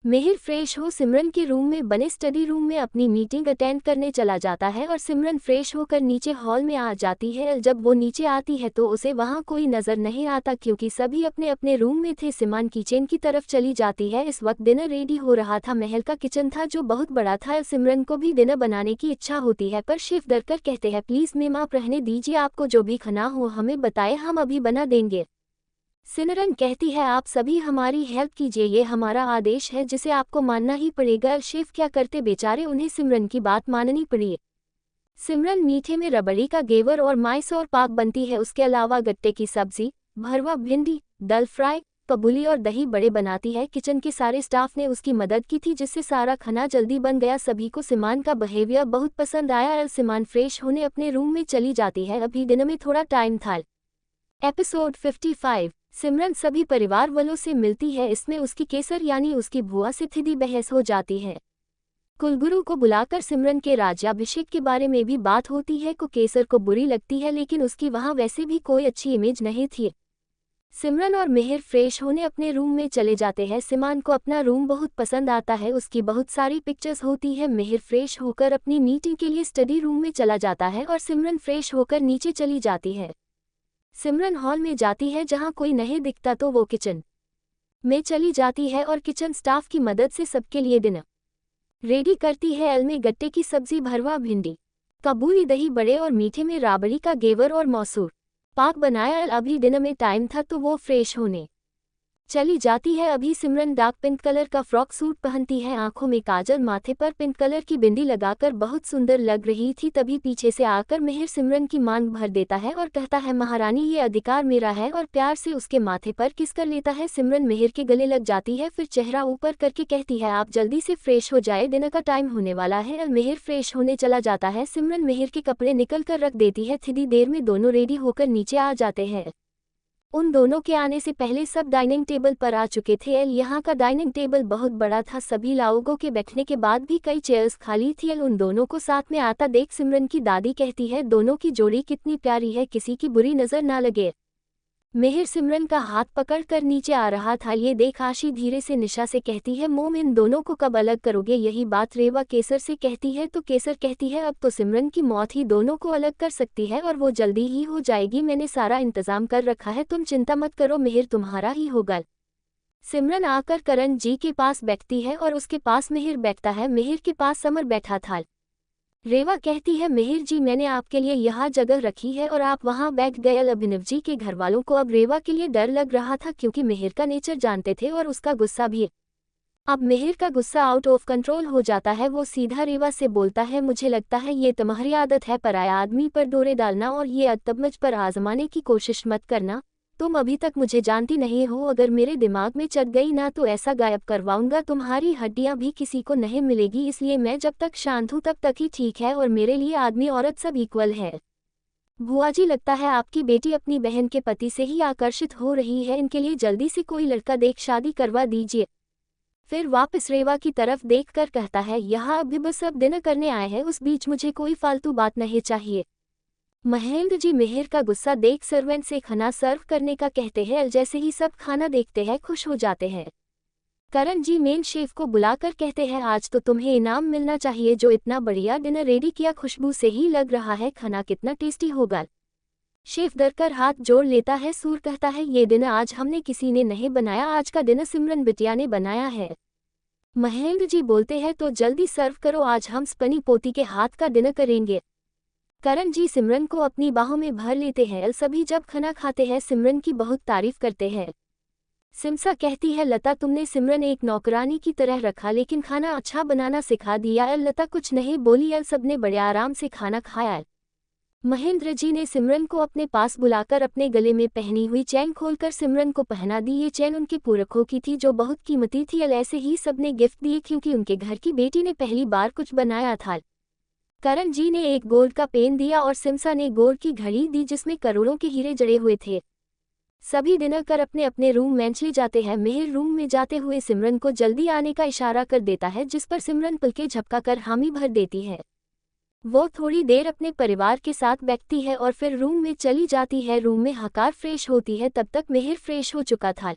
मेहर फ्रेश हो सिमरन के रूम में बने स्टडी रूम में अपनी मीटिंग अटेंड करने चला जाता है और सिमरन फ्रेश होकर नीचे हॉल में आ जाती है। जब वो नीचे आती है तो उसे वहां कोई नजर नहीं आता क्योंकि सभी अपने अपने रूम में थे। सिमान किचन की तरफ चली जाती है। इस वक्त डिनर रेडी हो रहा था। महल का किचन था जो बहुत बड़ा था। सिमरन को भी डिनर बनाने की इच्छा होती है पर शेफ डर कर कहते हैं, प्लीज मैम आप रहने दीजिए, आपको जो भी खाना हो हमें बताए, हम अभी बना देंगे। सिमरन कहती है, आप सभी हमारी हेल्प कीजिए, ये हमारा आदेश है जिसे आपको मानना ही पड़ेगा। शेफ क्या करते बेचारे, उन्हें सिमरन की बात माननी पड़ी। सिमरन मीठे में रबड़ी का घेवर और मैसूर पाक बनती है, उसके अलावा गट्टे की सब्जी, भरवा भिंडी, दाल फ्राई, कबूली और दही बड़े बनाती है। किचन के सारे स्टाफ ने उसकी मदद की थी जिससे सारा खाना जल्दी बन गया। सभी को सिमान का बिहेवियर बहुत पसंद आया। सिमान फ्रेश होने अपने रूम में चली जाती है, अभी डिनर में थोड़ा टाइम था। एपिसोड 55 सिमरन सभी परिवार वालों से मिलती है। इसमें उसकी केसर यानी उसकी बुआ से सीधी बहस हो जाती है। कुलगुरु को बुलाकर सिमरन के राज्याभिषेक के बारे में भी बात होती है। को केसर को बुरी लगती है, लेकिन उसकी वहां वैसे भी कोई अच्छी इमेज नहीं थी। सिमरन और मिहिर फ्रेश होने अपने रूम में चले जाते हैं। सिमान को अपना रूम बहुत पसंद आता है, उसकी बहुत सारी पिक्चर्स होती है। मिहिर फ्रेश होकर अपनी मीटिंग के लिए स्टडी रूम में चला जाता है और सिमरन फ्रेश होकर नीचे चली जाती है। सिमरन हॉल में जाती है, जहां कोई नहीं दिखता तो वो किचन में चली जाती है और किचन स्टाफ की मदद से सबके लिए डिनर रेडी करती है। अल में गट्टे की सब्जी, भरवा भिंडी, कबूली, दही बड़े और मीठे में राबड़ी का घेवर और मौसूर पाक बनाया। अभी डिनर में टाइम था तो वो फ्रेश होने चली जाती है। अभी सिमरन डार्क पिंक कलर का फ्रॉक सूट पहनती है, आंखों में काजल, माथे पर पिंक कलर की बिंदी लगाकर बहुत सुंदर लग रही थी। तभी पीछे से आकर मिहिर सिमरन की मांग भर देता है और कहता है, महारानी ये अधिकार मेरा है, और प्यार से उसके माथे पर किस कर लेता है। सिमरन मिहिर के गले लग जाती है, फिर चेहरा ऊपर करके कहती है, आप जल्दी से फ्रेश हो जाए, डिनर का टाइम होने वाला है। मिहिर फ्रेश होने चला जाता है। सिमरन मिहिर के कपड़े निकल कर रख देती है। थोड़ी देर में दोनों रेडी होकर नीचे आ जाते हैं। उन दोनों के आने से पहले सब डाइनिंग टेबल पर आ चुके थे। यहाँ का डाइनिंग टेबल बहुत बड़ा था, सभी लोगों के बैठने के बाद भी कई चेयर्स खाली थी। उन दोनों को साथ में आता देख सिमरन की दादी कहती है, दोनों की जोड़ी कितनी प्यारी है, किसी की बुरी नजर ना लगे। मिहिर सिमरन का हाथ पकड़कर नीचे आ रहा था, ये देख आशी धीरे से निशा से कहती है, मोम इन दोनों को कब अलग करोगे। यही बात रेवा केसर से कहती है तो केसर कहती है, अब तो सिमरन की मौत ही दोनों को अलग कर सकती है और वो जल्दी ही हो जाएगी, मैंने सारा इंतजाम कर रखा है, तुम चिंता मत करो, मिहिर तुम्हारा ही होगा। सिमरन आकर करण जी के पास बैठती है और उसके पास मिहिर बैठता है। मिहिर के पास समर बैठा था। रेवा कहती है, मिहिर जी मैंने आपके लिए यहाँ जगह रखी है और आप वहाँ बैठ गए। अभिनव जी के घर वालों को अब रेवा के लिए डर लग रहा था, क्योंकि मिहिर का नेचर जानते थे और उसका गुस्सा भी। अब मिहिर का गुस्सा आउट ऑफ कंट्रोल हो जाता है। वो सीधा रेवा से बोलता है, मुझे लगता है ये तुम्हारी आदत है, पराया आदमी पर डोरे डालना और ये अदब मुझ पर आजमाने की कोशिश मत करना। तुम अभी तक मुझे जानती नहीं हो, अगर मेरे दिमाग में चढ़ गई ना तो ऐसा गायब करवाऊंगा, तुम्हारी हड्डियां भी किसी को नहीं मिलेगी। इसलिए मैं जब तक शांत हूँ तब तक ही ठीक है, और मेरे लिए आदमी औरत सब इक्वल है। बुआ जी, लगता है आपकी बेटी अपनी बहन के पति से ही आकर्षित हो रही है, इनके लिए जल्दी से कोई लड़का देख शादी करवा दीजिए। फिर वापस रेवा की तरफ देखकर कहता है, यहाँ अभी बस अब डिनर करने आए हैं, उस बीच मुझे कोई फालतू बात नहीं चाहिए। महेंद्र जी मिहिर का गुस्सा देख सर्वेंट से खाना सर्व करने का कहते हैं। जैसे ही सब खाना देखते हैं खुश हो जाते हैं। करण जी मेन शेफ को बुलाकर कहते हैं, आज तो तुम्हें इनाम मिलना चाहिए, जो इतना बढ़िया डिनर रेडी किया, खुशबू से ही लग रहा है खाना कितना टेस्टी होगा। शेफ डरकर हाथ जोड़ लेता है। सूर कहता है, ये डिनर आज हमने किसी ने नहीं बनाया, आज का डिनर सिमरन बिटिया ने बनाया है। महेंद्र जी बोलते हैं, तो जल्दी सर्व करो, आज हम स्पनी पोती के हाथ का डिनर करेंगे। करण जी सिमरन को अपनी बाहों में भर लेते हैं। सभी जब खाना खाते हैं सिमरन की बहुत तारीफ करते हैं। सिमसा कहती है, लता तुमने सिमरन एक नौकरानी की तरह रखा, लेकिन खाना अच्छा बनाना सिखा दिया। लता कुछ नहीं बोली। सबने बड़े आराम से खाना खाया। महेंद्र जी ने सिमरन को अपने पास बुलाकर अपने गले में पहनी हुई चैन खोलकर सिमरन को पहना दी। ये चैन उनके पुरखों की थी, जो बहुत कीमती थी। ऐसे ही सबने गिफ्ट दिए, क्योंकि उनके घर की बेटी ने पहली बार कुछ बनाया था। करण जी ने एक गोल्ड का पेन दिया और सिमसा ने गोल्ड की घड़ी दी, जिसमें करोड़ों के हीरे जड़े हुए थे। सभी डिनर कर अपने अपने रूम में चले जाते हैं। मिहिर रूम में जाते हुए सिमरन को जल्दी आने का इशारा कर देता है, जिस पर सिमरन पलके झपकाकर हामी भर देती है। वो थोड़ी देर अपने परिवार के साथ बैठती है और फिर रूम में चली जाती है। रूम में हकार फ्रेश होती है, तब तक मिहिर फ्रेश हो चुका था।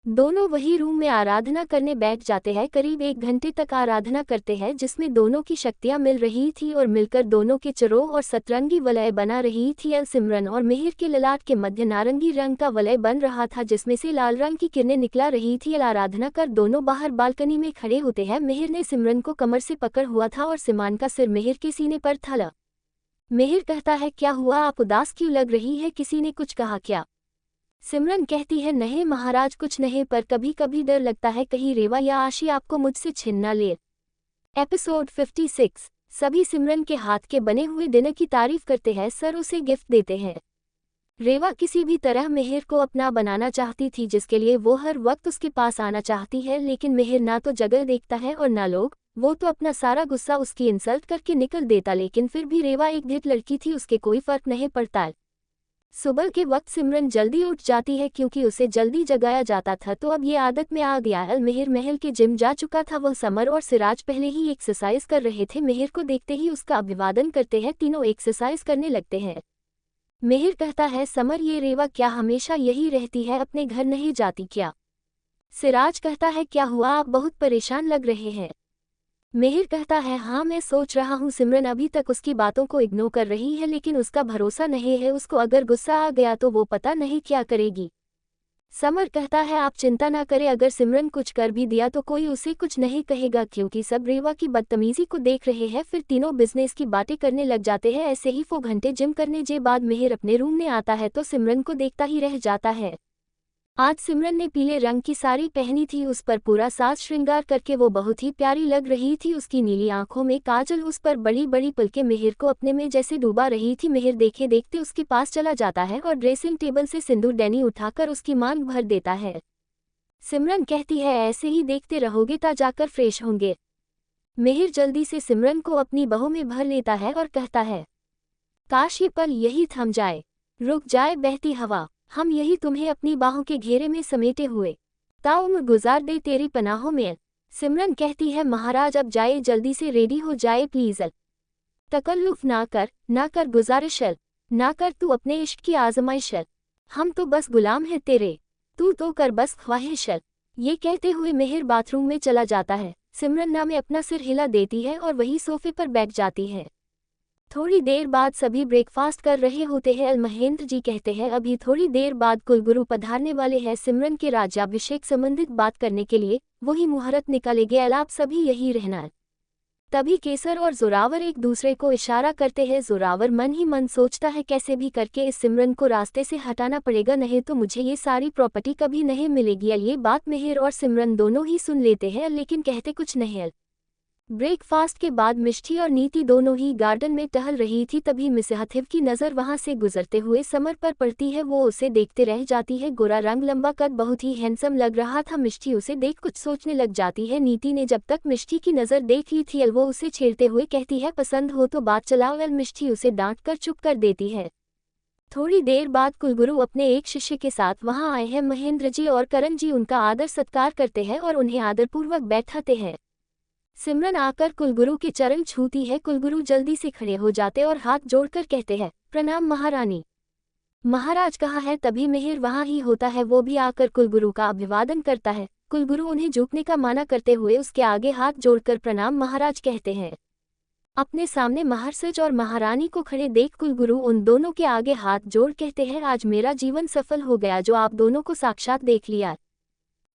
दोनों वही रूम में आराधना करने बैठ जाते हैं। करीब 1 घंटे तक आराधना करते हैं, जिसमें दोनों की शक्तियां मिल रही थी और मिलकर दोनों के चरों और सतरंगी वलय बना रही थी। सिमरन और मिहिर के ललाट के मध्य नारंगी रंग का वलय बन रहा था, जिसमें से लाल रंग की किरणें निकला रही थी। आराधना कर दोनों बाहर बालकनी में खड़े होते हैं। मिहिर ने सिमरन को कमर से पकड़ हुआ था और सिमान का सिर मिहिर के सीने पर था। मिहिर कहता है, क्या हुआ, आप उदास क्यों लग रही है, किसी ने कुछ कहा क्या? सिमरन कहती है, नहीं महाराज कुछ नहीं, पर कभी कभी डर लगता है कहीं रेवा या आशी आपको मुझसे छीन ना ले। एपिसोड 56। सभी सिमरन के हाथ के बने हुए डिनर की तारीफ करते हैं, सर उसे गिफ्ट देते हैं। रेवा किसी भी तरह मिहिर को अपना बनाना चाहती थी, जिसके लिए वो हर वक्त उसके पास आना चाहती है, लेकिन मिहिर ना तो जगह देखता है और ना लोग। वो तो अपना सारा गुस्सा उसकी इंसल्ट करके निकल देता, लेकिन फिर भी रेवा एक ढिठ लड़की थी, उसके कोई फर्क नहीं पड़ता। सुबह के वक्त सिमरन जल्दी उठ जाती है क्योंकि उसे जल्दी जगाया जाता था, तो अब ये आदत में आ गया। मिहिर महल के जिम जा चुका था। वह समर और सिराज पहले ही एक्सरसाइज कर रहे थे। मिहिर को देखते ही उसका अभिवादन करते हैं। तीनों एक्सरसाइज करने लगते हैं। मिहिर कहता है, समर ये रेवा क्या हमेशा यही रहती है, अपने घर नहीं जाती क्या? सिराज कहता है, क्या हुआ, आप बहुत परेशान लग रहे हैं। मिहिर कहता है, हाँ मैं सोच रहा हूँ सिमरन अभी तक उसकी बातों को इग्नोर कर रही है, लेकिन उसका भरोसा नहीं है। उसको अगर गुस्सा आ गया तो वो पता नहीं क्या करेगी। समर कहता है, आप चिंता ना करें, अगर सिमरन कुछ कर भी दिया तो कोई उसे कुछ नहीं कहेगा क्योंकि सब रेवा की बदतमीजी को देख रहे हैं। फिर तीनों बिजनेस की बातें करने लग जाते हैं। ऐसे ही 4 घंटे जिम करने के बाद मिहिर अपने रूम में आता है तो सिमरन को देखता ही रह जाता है। आज सिमरन ने पीले रंग की साड़ी पहनी थी। उस पर पूरा साज श्रृंगार करके वो बहुत ही प्यारी लग रही थी। उसकी नीली आंखों में काजल, उस पर बड़ी बड़ी पलकें मिहिर को अपने में जैसे डूबा रही थी। मिहिर देखे देखते उसके पास चला जाता है और ड्रेसिंग टेबल से सिंदूरदानी उठाकर उसकी मांग भर देता है। सिमरन कहती है, ऐसे ही देखते रहोगे ता जाकर फ्रेश होंगे। मिहिर जल्दी से सिमरन को अपनी बाहों में भर लेता है और कहता है, काश ये पल यही थम जाए, रुक जाए बहती हवा, हम यही तुम्हें अपनी बाहों के घेरे में समेटे हुए ताउम्र गुजार दे तेरी पनाहों में। सिमरन कहती है, महाराज अब जाए, जल्दी से रेडी हो जाए प्लीज। तकल्लुफ ना कर गुजारिश, ना कर तू अपने इश्क की आजमाइश, हम तो बस गुलाम है तेरे, तू तो कर बस ख्वाहिश। ये कहते हुए मिहिर बाथरूम में चला जाता है। सिमरन ना में अपना सिर हिला देती है और वही सोफे पर बैठ जाती है। थोड़ी देर बाद सभी ब्रेकफास्ट कर रहे होते हैं। महेंद्र जी कहते हैं, अभी थोड़ी देर बाद कुलगुरु पधारने वाले हैं सिमरन के राज्याभिषेक संबंधित बात करने के लिए, वही मुहूर्त निकालेंगे, आप सभी यही रहना। तभी केसर और जोरावर एक दूसरे को इशारा करते हैं। जोरावर मन ही मन सोचता है, कैसे भी करके इस सिमरन को रास्ते से हटाना पड़ेगा, नहीं तो मुझे ये सारी प्रॉपर्टी कभी नहीं मिलेगी। ये बात मिहिर और सिमरन दोनों ही सुन लेते हैं लेकिन कहते कुछ नहीं। ब्रेकफास्ट के बाद मिष्टी और नीति दोनों ही गार्डन में टहल रही थी। तभी मिसहथिव की नज़र वहां से गुजरते हुए समर पर पड़ती है। वो उसे देखते रह जाती है। गोरा रंग, लंबा कद, बहुत ही हैंडसम लग रहा था। मिष्टी उसे देख कुछ सोचने लग जाती है। नीति ने जब तक मिष्टी की नज़र देख ली थी, वो उसे छेड़ते हुए कहती है, पसंद हो तो बात चलाओ। मिष्टी उसे डांट कर चुप कर देती है। थोड़ी देर बाद कुलगुरु अपने एक शिष्य के साथ वहां आए हैं। महेंद्र जी और करण जी उनका आदर सत्कार करते हैं और उन्हें आदरपूर्वक बैठाते हैं। सिमरन आकर कुलगुरु के चरण छूती है। कुलगुरु जल्दी से खड़े हो जाते और हाथ जोड़कर कहते हैं, प्रणाम महारानी। महाराज कहाँ है? तभी मिहिर वहां ही होता है। वो भी आकर कुलगुरु का अभिवादन करता है। कुलगुरु उन्हें झुकने का माना करते हुए उसके आगे हाथ जोड़कर प्रणाम महाराज कहते हैं। अपने सामने महाराज और महारानी को खड़े देख कुलगुरु उन दोनों के आगे हाथ जोड़ कहते हैं, आज मेरा जीवन सफल हो गया जो आप दोनों को साक्षात देख लिया।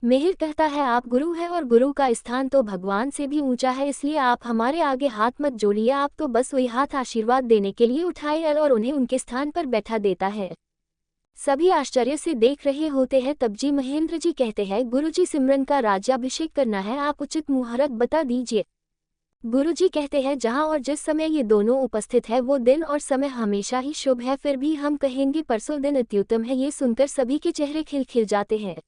मिहिर कहता है, आप गुरु हैं और गुरु का स्थान तो भगवान से भी ऊंचा है, इसलिए आप हमारे आगे हाथ मत जोड़िए। आप तो बस वही हाथ आशीर्वाद देने के लिए उठाए और उन्हें उनके स्थान पर बैठा देता है। सभी आश्चर्य से देख रहे होते हैं। तब जी महेंद्र जी कहते हैं, गुरुजी सिमरन का राज्याभिषेक करना है, आप उचित मुहूर्त बता दीजिए। गुरुजी कहते हैं, जहां और जिस समय ये दोनों उपस्थित है वो दिन और समय हमेशा ही शुभ है, फिर भी हम कहेंगे परसों दिन अत्युत्तम है। ये सुनकर सभी के चेहरे खिलखिल जाते हैं।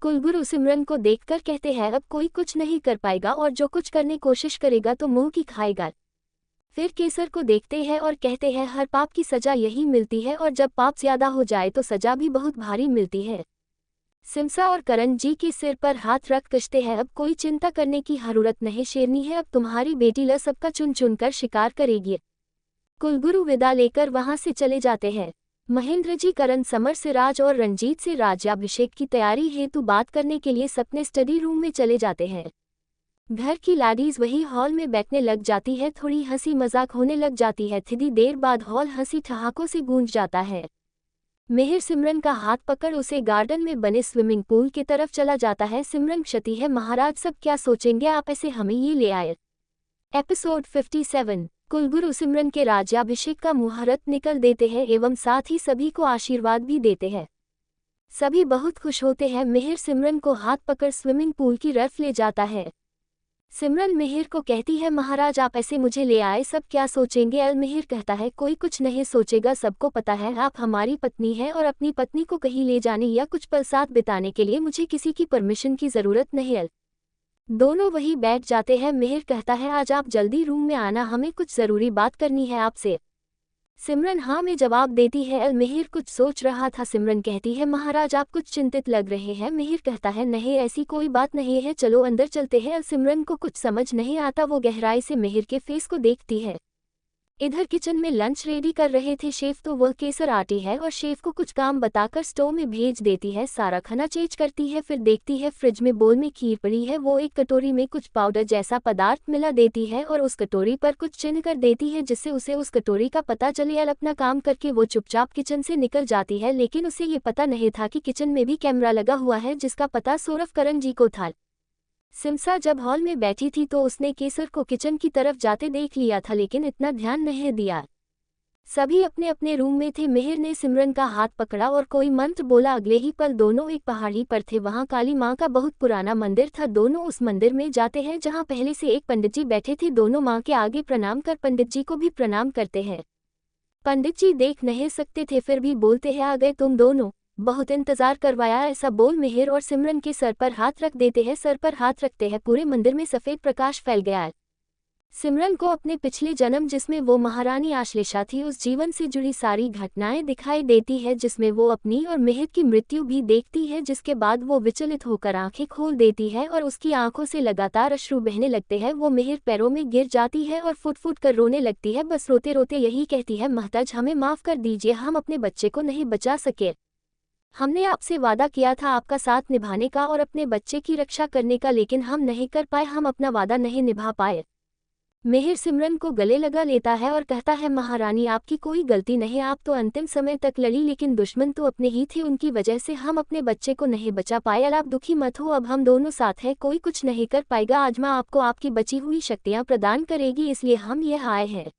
कुलगुरु सिमरन को देखकर कहते हैं, अब कोई कुछ नहीं कर पाएगा और जो कुछ करने कोशिश करेगा तो मुंह की खाएगा। फिर केसर को देखते हैं और कहते हैं, हर पाप की सजा यही मिलती है और जब पाप ज्यादा हो जाए तो सजा भी बहुत भारी मिलती है। सिमसा और करण जी के सिर पर हाथ रख कशते हैं, अब कोई चिंता करने की जरूरत नहीं शेरनी है, अब तुम्हारी बेटी ल सबका चुन चुन कर शिकार करेगी। कुलगुरु विदा लेकर वहां से चले जाते हैं। महेंद्र जी, करण, समर, सिराज और रंजीत से राज्याभिषेक की तैयारी हेतु बात करने के लिए सपने स्टडी रूम में चले जाते हैं। घर की लेडीज वही हॉल में बैठने लग जाती है। थोड़ी हंसी मजाक होने लग जाती है। थोड़ी देर बाद हॉल हंसी ठहाकों से गूंज जाता है। मिहिर सिमरन का हाथ पकड़ उसे गार्डन में बने स्विमिंग पूल की तरफ चला जाता है। सिमरन क्षति है, महाराज सब क्या सोचेंगे, आप ऐसे हमें ये ले आए। एपिसोड 57। कुलगुरु सिमरन के राज्याभिषेक का मुहूर्त निकल देते हैं एवं साथ ही सभी को आशीर्वाद भी देते हैं। सभी बहुत खुश होते हैं। मिहिर सिमरन को हाथ पकड़ स्विमिंग पूल की तरफ ले जाता है। सिमरन मिहिर को कहती है, महाराज आप ऐसे मुझे ले आए, सब क्या सोचेंगे? मिहिर कहता है, कोई कुछ नहीं सोचेगा, सबको पता है आप हमारी पत्नी है और अपनी पत्नी को कहीं ले जाने या कुछ पल साथ बिताने के लिए मुझे किसी की परमिशन की जरूरत नहीं। दोनों वही बैठ जाते हैं। मिहिर कहता है, आज आप जल्दी रूम में आना, हमें कुछ जरूरी बात करनी है आपसे। सिमरन हाँ में जवाब देती है। मिहिर कुछ सोच रहा था। सिमरन कहती है महाराज आप कुछ चिंतित लग रहे हैं। मिहिर कहता है नहीं ऐसी कोई बात नहीं है, चलो अंदर चलते हैं। सिमरन को कुछ समझ नहीं आता, वो गहराई से मिहिर के फेस को देखती है। इधर किचन में लंच रेडी कर रहे थे शेफ, तो वह केसर आती है और शेफ को कुछ काम बताकर स्टोव में भेज देती है। सारा खाना चेंज करती है, फिर देखती है फ्रिज में बोल में खीर पड़ी है। वो एक कटोरी में कुछ पाउडर जैसा पदार्थ मिला देती है और उस कटोरी पर कुछ चिन्ह कर देती है जिससे उसे उस कटोरी का पता चले। अपना काम करके वो चुपचाप किचन से निकल जाती है, लेकिन उसे ये पता नहीं था कि किचन में भी कैमरा लगा हुआ है जिसका पता सौरव करण जी को था। सिमसा जब हॉल में बैठी थी तो उसने केसर को किचन की तरफ जाते देख लिया था, लेकिन इतना ध्यान नहीं दिया। सभी अपने अपने रूम में थे। मिहिर ने सिमरन का हाथ पकड़ा और कोई मंत्र बोला। अगले ही पल दोनों एक पहाड़ी पर थे। वहां काली मां का बहुत पुराना मंदिर था। दोनों उस मंदिर में जाते हैं जहां पहले से एक पंडित जी बैठे थे। दोनों मां के आगे प्रणाम कर पंडित जी को भी प्रणाम करते हैं। पंडित जी देख नहीं सकते थे, फिर भी बोलते हैं आ गए तुम दोनों, बहुत इंतजार करवाया। ऐसा बोल मिहिर और सिमरन के सर पर हाथ रख देते हैं। सर पर हाथ रखते हैं पूरे मंदिर में सफेद प्रकाश फैल गया। सिमरन को अपने पिछले जन्म जिसमें वो महारानी आश्लेषा थी उस जीवन से जुड़ी सारी घटनाएं दिखाई देती है, जिसमें वो अपनी और मिहिर की मृत्यु भी देखती है। जिसके बाद वो विचलित होकर आंखें खोल देती है और उसकी आंखों से लगातार अश्रु बहने लगते हैं। वो मिहिर पैरों में गिर जाती है और फुट फुट कर रोने लगती है। बस रोते रोते यही कहती है महताज हमें माफ कर दीजिए, हम अपने बच्चे को नहीं बचा सके। हमने आपसे वादा किया था आपका साथ निभाने का और अपने बच्चे की रक्षा करने का, लेकिन हम नहीं कर पाए, हम अपना वादा नहीं निभा पाए। मिहिर सिमरन को गले लगा लेता है और कहता है महारानी आपकी कोई गलती नहीं, आप तो अंतिम समय तक लड़ी, लेकिन दुश्मन तो अपने ही थे, उनकी वजह से हम अपने बच्चे को नहीं बचा पाए। आप दुखी मत हो, अब हम दोनों साथ हैं, कोई कुछ नहीं कर पाएगा। आज माँ आपको आपकी बची हुई शक्तियाँ प्रदान करेगी, इसलिए हम ये आए हैं।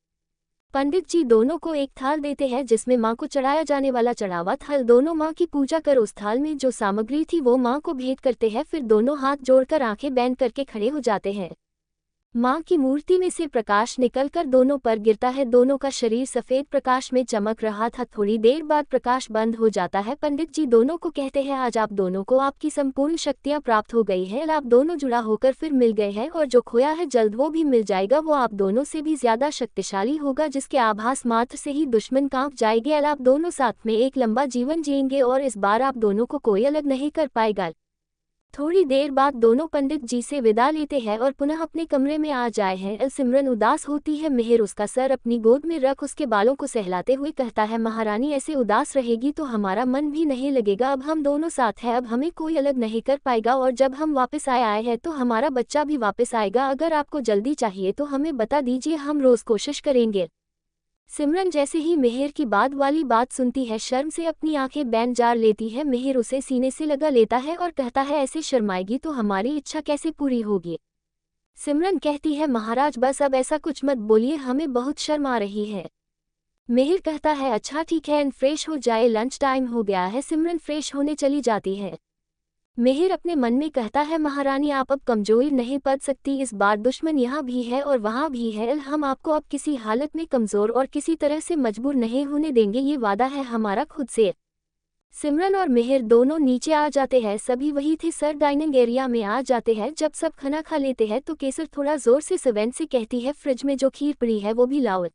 पंडित जी दोनों को एक थाल देते हैं जिसमें मां को चढ़ाया जाने वाला चढ़ावा था। दोनों मां की पूजा कर उस थाल में जो सामग्री थी वो मां को भेंट करते हैं। फिर दोनों हाथ जोड़कर आंखें बंद करके खड़े हो जाते हैं। मां की मूर्ति में से प्रकाश निकलकर दोनों पर गिरता है। दोनों का शरीर सफेद प्रकाश में चमक रहा था। थोड़ी देर बाद प्रकाश बंद हो जाता है। पंडित जी दोनों को कहते हैं आज आप दोनों को आपकी संपूर्ण शक्तियां प्राप्त हो गई है। आप दोनों जुड़ा होकर फिर मिल गए हैं और जो खोया है जल्द वो भी मिल जाएगा। वो आप दोनों से भी ज्यादा शक्तिशाली होगा, जिसके आभास मात्र से ही दुश्मन कांप जाएंगे। आप दोनों साथ में एक लंबा जीवन जिएंगे और इस बार आप दोनों को कोई अलग नहीं कर पाएगा। थोड़ी देर बाद दोनों पंडित जी से विदा लेते हैं और पुनः अपने कमरे में आ जाए हैं। सिमरन उदास होती है। मिहिर उसका सर अपनी गोद में रख उसके बालों को सहलाते हुए कहता है महारानी ऐसे उदास रहेगी तो हमारा मन भी नहीं लगेगा। अब हम दोनों साथ हैं, अब हमें कोई अलग नहीं कर पाएगा और जब हम वापस आए हैं तो हमारा बच्चा भी वापस आएगा। अगर आपको जल्दी चाहिए तो हमें बता दीजिए, हम रोज कोशिश करेंगे। सिमरन जैसे ही मिहिर की बाद वाली बात सुनती है शर्म से अपनी आंखें बैन जार लेती है। मिहिर उसे सीने से लगा लेता है और कहता है ऐसे शर्माएगी तो हमारी इच्छा कैसे पूरी होगी। सिमरन कहती है महाराज बस अब ऐसा कुछ मत बोलिए, हमें बहुत शर्म आ रही है। मिहिर कहता है अच्छा ठीक है, फ्रेश हो जाए, लंच टाइम हो गया है। सिमरन फ्रेश होने चली जाती है। मिहिर अपने मन में कहता है महारानी आप अब कमजोर नहीं पड़ सकती, इस बार दुश्मन यहाँ भी है और वहाँ भी है। हम आपको अब किसी हालत में कमजोर और किसी तरह से मजबूर नहीं होने देंगे, ये वादा है हमारा खुद से। सिमरन और मिहिर दोनों नीचे आ जाते हैं। सभी वही थे, सर डाइनिंग एरिया में आ जाते हैं। जब सब खाना खा लेते हैं तो केसर थोड़ा जोर से सर्वेंट से कहती है फ्रिज में जो खीर पड़ी है वो भी लाओ।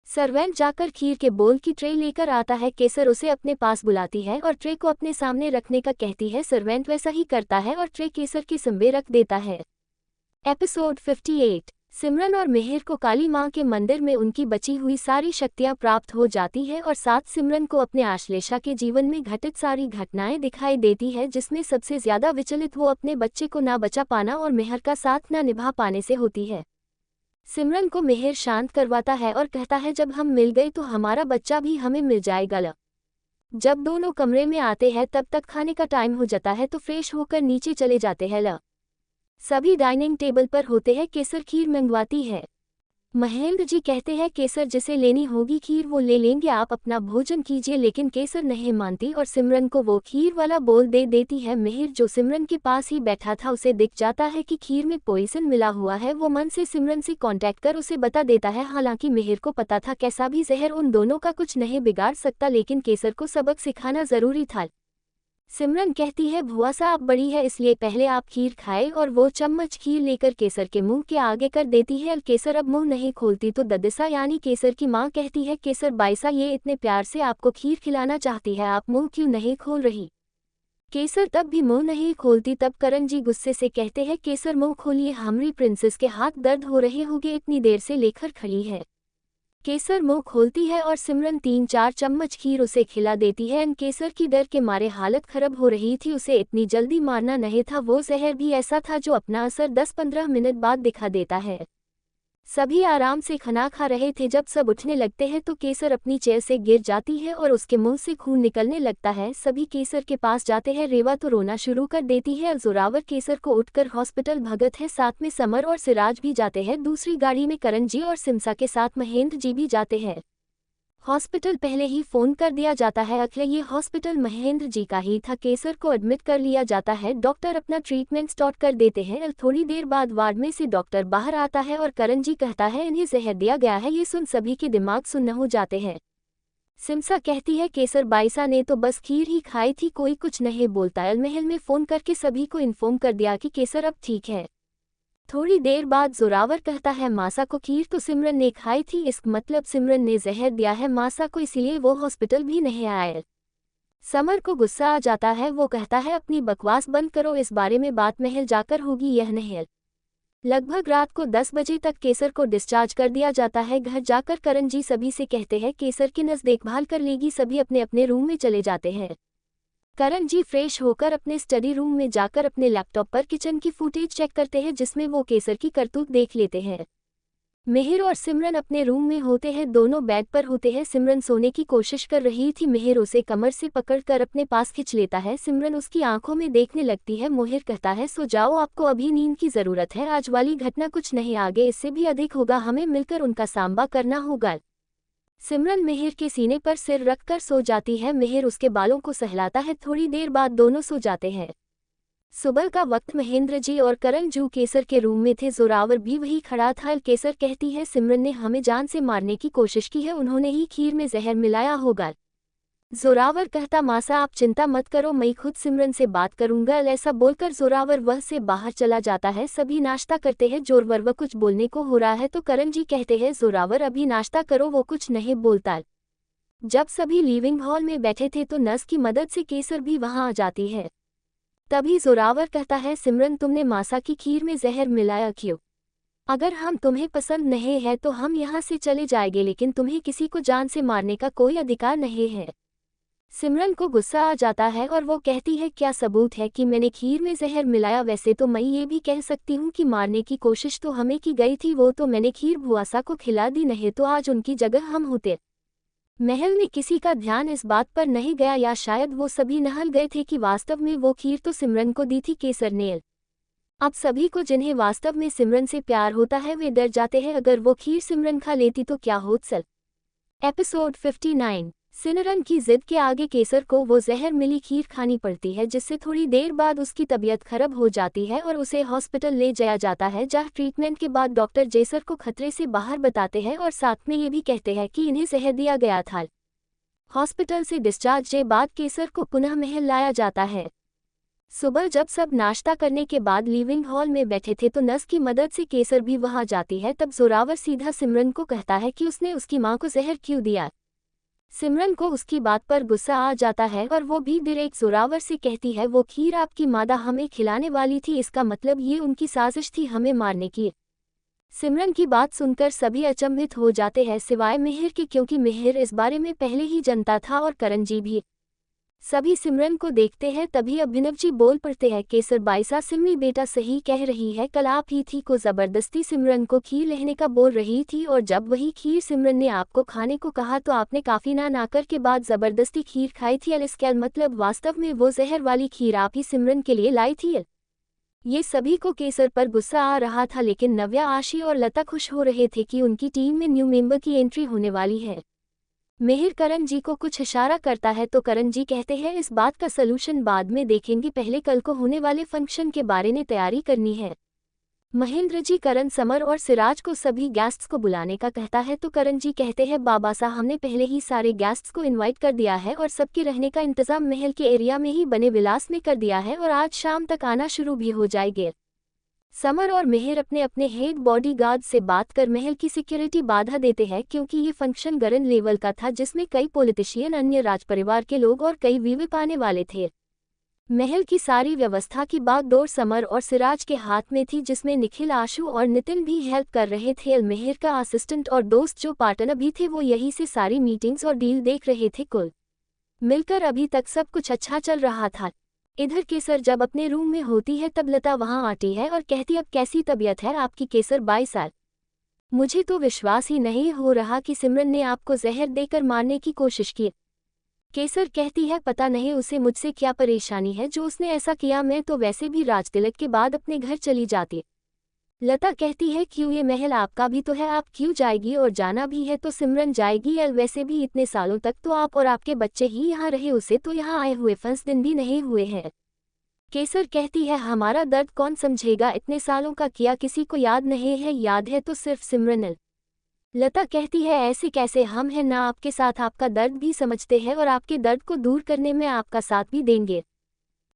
सर्वेंट जाकर खीर के बोल की ट्रे लेकर आता है। केसर उसे अपने पास बुलाती है और ट्रे को अपने सामने रखने का कहती है। सर्वेंट वैसा ही करता है और ट्रे केसर के सामने रख देता है। एपिसोड 58। सिमरन और मिहिर को काली मां के मंदिर में उनकी बची हुई सारी शक्तियां प्राप्त हो जाती है और साथ सिमरन को अपने आश्लेषा के जीवन में घटित सारी घटनाएं दिखाई देती है, जिसमें सबसे ज्यादा विचलित वो अपने बच्चे को ना बचा पाना और मिहिर का साथ ना निभा पाने से होती है। सिमरन को मिहिर शांत करवाता है और कहता है जब हम मिल गए तो हमारा बच्चा भी हमें मिल जाएगा। जब दोनों कमरे में आते हैं तब तक खाने का टाइम हो जाता है तो फ्रेश होकर नीचे चले जाते हैं। सभी डाइनिंग टेबल पर होते हैं। केसर खीर मंगवाती है। महेंद्र जी कहते हैं केसर जिसे लेनी होगी खीर वो ले लेंगे, आप अपना भोजन कीजिए, लेकिन केसर नहीं मानती और सिमरन को वो खीर वाला बोल दे देती है। मिहिर जो सिमरन के पास ही बैठा था उसे दिख जाता है कि खीर में पॉइजन मिला हुआ है। वो मन से सिमरन से कांटेक्ट कर उसे बता देता है। हालांकि मिहिर को पता था कैसा भी जहर उन दोनों का कुछ नहीं बिगाड़ सकता, लेकिन केसर को सबक सिखाना जरूरी था। सिमरन कहती है भुआ साहब बड़ी है इसलिए पहले आप खीर खाए और वो चम्मच खीर लेकर केसर के मुंह के आगे कर देती है। केसर अब मुंह नहीं खोलती तो ददिसा यानी केसर की माँ कहती है केसर बाईसा ये इतने प्यार से आपको खीर खिलाना चाहती है, आप मुंह क्यों नहीं खोल रही। केसर तब भी मुंह नहीं खोलती। तब करण जी गुस्से से कहते हैं केसर मुंह खोलिए, हमारी प्रिंसेस के हाथ दर्द हो रहे होंगे, इतनी देर से लेकर खड़ी है। केसर मुंह खोलती है और सिमरन 3-4 चम्मच खीर उसे खिला देती है। केसर की डर के मारे हालत खराब हो रही थी, उसे इतनी जल्दी मारना नहीं था। वो जहर भी ऐसा था जो अपना असर 10-15 मिनट बाद दिखा देता है। सभी आराम से खाना खा रहे थे। जब सब उठने लगते हैं तो केसर अपनी चेयर से गिर जाती है और उसके मुंह से खून निकलने लगता है। सभी केसर के पास जाते हैं। रेवा तो रोना शुरू कर देती है। जोरावर केसर को उठकर हॉस्पिटल भगत है, साथ में समर और सिराज भी जाते हैं। दूसरी गाड़ी में करण जी और सिमसा के साथ महेंद्र जी भी जाते हैं। हॉस्पिटल पहले ही फोन कर दिया जाता है। अखिल ये हॉस्पिटल महेंद्र जी का ही था। केसर को एडमिट कर लिया जाता है। डॉक्टर अपना ट्रीटमेंट स्टार्ट कर देते हैं। थोड़ी देर बाद वार्ड में से डॉक्टर बाहर आता है और करण जी कहता है इन्हें जहर दिया गया है। ये सुन सभी के दिमाग सुन्न हो जाते हैं। सिमसा कहती है केसर बाईसा ने तो बस खीर ही खाई थी, कोई कुछ नहीं बोलता। महल में फोन करके सभी को इन्फॉर्म कर दिया कि केसर अब ठीक है। थोड़ी देर बाद जोरावर कहता है मासा को खीर तो सिमरन ने खाई थी, इसका मतलब सिमरन ने जहर दिया है मासा को, इसीलिए वो हॉस्पिटल भी नहीं आए। समर को गुस्सा आ जाता है। वो कहता है अपनी बकवास बंद करो, इस बारे में बात महल जाकर होगी। यह नहीं। लगभग रात को 10 बजे तक केसर को डिस्चार्ज कर दिया जाता है। घर जाकर करण जी सभी से कहते हैं केसर की नस देखभाल कर लेगी। सभी अपने अपने रूम में चले जाते हैं। करण जी फ्रेश होकर अपने स्टडी रूम में जाकर अपने लैपटॉप पर किचन की फुटेज चेक करते हैं, जिसमें वो केसर की करतूत देख लेते हैं। मिहिर और सिमरन अपने रूम में होते हैं। दोनों बेड पर होते हैं। सिमरन सोने की कोशिश कर रही थी। मिहिर उसे कमर से पकड़कर अपने पास खींच लेता है। सिमरन उसकी आंखों में देखने लगती है। मिहिर कहता है सो जाओ, आपको अभी नींद की जरूरत है। आज वाली घटना कुछ नहीं, आगे इससे भी अधिक होगा, हमें मिलकर उनका सांबा करना होगा। सिमरन मिहिर के सीने पर सिर रखकर सो जाती है। मिहिर उसके बालों को सहलाता है। थोड़ी देर बाद दोनों सो जाते हैं। सुबह का वक्त महेंद्र जी और करण जू केसर के रूम में थे। जोरावर भी वही खड़ा था। केसर कहती है सिमरन ने हमें जान से मारने की कोशिश की है, उन्होंने ही खीर में जहर मिलाया होगा। जोरावर कहता मासा आप चिंता मत करो, मैं खुद सिमरन से बात करूंगा। ऐसा बोलकर जोरावर वह से बाहर चला जाता है। सभी नाश्ता करते हैं। जोरावर कुछ बोलने को हो रहा है तो करण जी कहते हैं जोरावर अभी नाश्ता करो, वो कुछ नहीं बोलता। जब सभी लिविंग हॉल में बैठे थे तो नर्स की मदद से केसर भी वहां आ जाती है। तभी जोरावर कहता है सिमरन तुमने मासा की खीर में जहर मिलाया क्यों? अगर हम तुम्हें पसंद नहीं है तो हम यहाँ से चले जाएंगे, लेकिन तुम्हें किसी को जान से मारने का कोई अधिकार नहीं है। सिमरन को गुस्सा आ जाता है और वो कहती है क्या सबूत है कि मैंने खीर में जहर मिलाया? वैसे तो मैं ये भी कह सकती हूँ कि मारने की कोशिश तो हमें की गई थी, वो तो मैंने खीर भुआसा को खिला दी, नहीं तो आज उनकी जगह हम होते। महल में किसी का ध्यान इस बात पर नहीं गया, या शायद वो सभी नहल गए थे कि वास्तव में वो खीर तो सिमरन को दी थी केसर ने। अब सभी को जिन्हें वास्तव में सिमरन से प्यार होता है वे डर जाते हैं, अगर वो खीर सिमरन खा लेती तो क्या होता। एपिसोड 59। सिमरन की जिद के आगे केसर को वो जहर मिली खीर खानी पड़ती है, जिससे थोड़ी देर बाद उसकी तबीयत खराब हो जाती है और उसे हॉस्पिटल ले जाया जाता है, जहां ट्रीटमेंट के बाद डॉक्टर जेसर को खतरे से बाहर बताते हैं और साथ में ये भी कहते हैं कि इन्हें जहर दिया गया था। हॉस्पिटल से डिस्चार्ज के बाद केसर को पुनः महल लाया जाता है। सुबह जब सब नाश्ता करने के बाद लिविंग हॉल में बैठे थे तो नर्स की मदद से केसर भी वहां जाती है। तब जोरावर सीधा सिमरन को कहता है कि उसने उसकी मां को जहर क्यों दिया। सिमरन को उसकी बात पर गुस्सा आ जाता है और वो भी डायरेक्ट जोरावर से कहती है वो खीर आपकी मादा हमें खिलाने वाली थी, इसका मतलब ये उनकी साजिश थी हमें मारने की। सिमरन की बात सुनकर सभी अचंभित हो जाते हैं सिवाय मिहिर के, क्योंकि मिहिर इस बारे में पहले ही जानता था और करण जी भी। सभी सिमरन को देखते हैं। तभी अभिनव जी बोल पड़ते हैं केसर बाईसा सिमरी बेटा सही कह रही है, कल आप ही थी को जबरदस्ती सिमरन को खीर लेने का बोल रही थी, और जब वही खीर सिमरन ने आपको खाने को कहा तो आपने काफी ना नाकर के बाद जबरदस्ती खीर खाई थी। इसका मतलब वास्तव में वो जहर वाली खीर आप ही सिमरन के लिए लाई थी। ये सभी को केसर पर गुस्सा आ रहा था, लेकिन नव्या, आशी और लता खुश हो रहे थे कि उनकी टीम में न्यू मेंबर की एंट्री होने वाली है। मिहिर करण जी को कुछ इशारा करता है तो करण जी कहते हैं इस बात का सलूशन बाद में देखेंगे, पहले कल को होने वाले फंक्शन के बारे में तैयारी करनी है। महेंद्र जी करण, समर और सिराज को सभी गेस्ट्स को बुलाने का कहता है तो करण जी कहते हैं बाबा साहब हमने पहले ही सारे गेस्ट्स को इनवाइट कर दिया है और सबके रहने का इंतजाम महल के एरिया में ही बने विलास में कर दिया है और आज शाम तक आना शुरू भी हो जाएंगे। समर और मेहर अपने अपने हेड बॉडीगार्ड से बात कर महल की सिक्योरिटी बाधा देते हैं क्योंकि ये फंक्शन गरन लेवल का था जिसमें कई पॉलिटिशियन, अन्य राजपरिवार के लोग और कई वीवीप आने वाले थे। महल की सारी व्यवस्था की बागडोर समर और सिराज के हाथ में थी जिसमें निखिल, आशु और नितिन भी हेल्प कर रहे थे। मेहर का असिस्टेंट और दोस्त जो पार्टनर भी थे वो यही से सारी मीटिंग्स और डील देख रहे थे। कुल मिलकर अभी तक सब कुछ अच्छा चल रहा था। इधर केसर जब अपने रूम में होती है तब लता वहां आती है और कहती अब कैसी तबीयत है आपकी केसर 22 साल। मुझे तो विश्वास ही नहीं हो रहा कि सिमरन ने आपको जहर देकर मारने की कोशिश की। केसर कहती है पता नहीं उसे मुझसे क्या परेशानी है जो उसने ऐसा किया, मैं तो वैसे भी राजतिलक के बाद अपने घर चली जाती। लता कहती है क्यों, ये महल आपका भी तो है, आप क्यों जाएगी और जाना भी है तो सिमरन जाएगी। वैसे भी इतने सालों तक तो आप और आपके बच्चे ही यहाँ रहे, उसे तो यहाँ आए हुए 5 दिन भी नहीं हुए हैं। केसर कहती है हमारा दर्द कौन समझेगा, इतने सालों का किया किसी को याद नहीं है, याद है तो सिर्फ सिमरन। लता कहती है ऐसे कैसे, हम हैं ना आपके साथ, आपका दर्द भी समझते हैं और आपके दर्द को दूर करने में आपका साथ भी देंगे।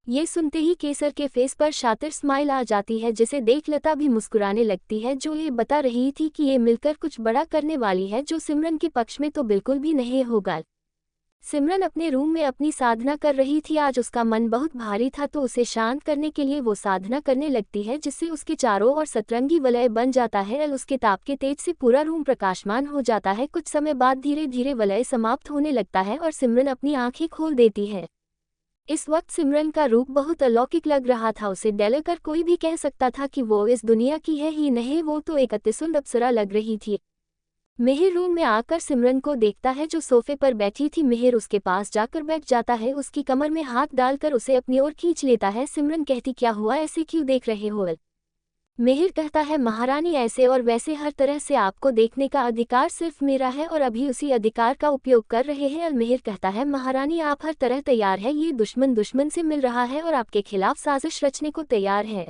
ये सुनते ही केसर के फेस पर शातिर स्माइल आ जाती है जिसे देख लता भी मुस्कुराने लगती है, जो ये बता रही थी कि ये मिलकर कुछ बड़ा करने वाली है जो सिमरन के पक्ष में तो बिल्कुल भी नहीं होगा। सिमरन अपने रूम में अपनी साधना कर रही थी, आज उसका मन बहुत भारी था तो उसे शांत करने के लिए वो साधना करने लगती है जिससे उसके चारों ओर सतरंगी वलय बन जाता है। उसके ताप के तेज से पूरा रूम प्रकाशमान हो जाता है। कुछ समय बाद धीरे धीरे वलय समाप्त होने लगता है और सिमरन अपनी आंखें खोल देती है। इस वक्त सिमरन का रूप बहुत अलौकिक लग रहा था, उसे डैलकर कोई भी कह सकता था कि वो इस दुनिया की है ही नहीं, वो तो एक अतिसुंदर अप्सरा लग रही थी। मेहर रूम में आकर सिमरन को देखता है जो सोफे पर बैठी थी। मेहर उसके पास जाकर बैठ जाता है, उसकी कमर में हाथ डालकर उसे अपनी ओर खींच लेता है। सिमरन कहती क्या हुआ, ऐसे क्यों देख रहे हो। मेहर कहता है महारानी ऐसे और वैसे हर तरह से आपको देखने का अधिकार सिर्फ मेरा है और अभी उसी अधिकार का उपयोग कर रहे हैं। मेहर कहता है महारानी आप हर तरह तैयार है, ये दुश्मन से मिल रहा है और आपके खिलाफ साजिश रचने को तैयार है।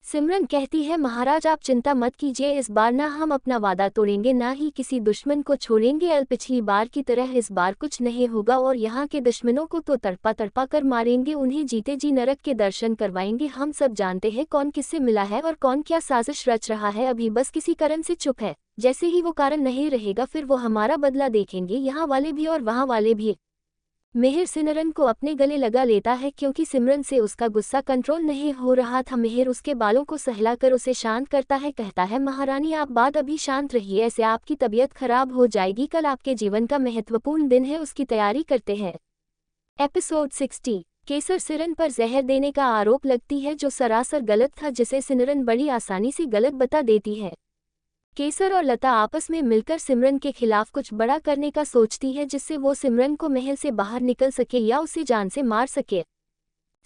सिमरन कहती है महाराज आप चिंता मत कीजिए, इस बार ना हम अपना वादा तोड़ेंगे ना ही किसी दुश्मन को छोड़ेंगे। पिछली बार की तरह इस बार कुछ नहीं होगा और यहाँ के दुश्मनों को तो तड़पा तड़पा कर मारेंगे, उन्हें जीते जी नरक के दर्शन करवाएंगे। हम सब जानते हैं कौन किससे मिला है और कौन क्या साजिश रच रहा है, अभी बस किसी कारण से चुप है। जैसे ही वो कारण नहीं रहेगा फिर वो हमारा बदला देखेंगे, यहाँ वाले भी और वहाँ वाले भी। मेहर सिमरन को अपने गले लगा लेता है क्योंकि सिमरन से उसका गुस्सा कंट्रोल नहीं हो रहा था। मेहर उसके बालों को सहलाकर उसे शांत करता है, कहता है महारानी आप बात अभी शांत रहिए, ऐसे आपकी तबीयत खराब हो जाएगी, कल आपके जीवन का महत्वपूर्ण दिन है, उसकी तैयारी करते हैं। एपिसोड 60 केसर सिमरन पर जहर देने का आरोप लगती है जो सरासर गलत था, जिसे सिमरन बड़ी आसानी से गलत बता देती है। केसर और लता आपस में मिलकर सिमरन के खिलाफ कुछ बड़ा करने का सोचती है जिससे वो सिमरन को महल से बाहर निकल सके या उसे जान से मार सके।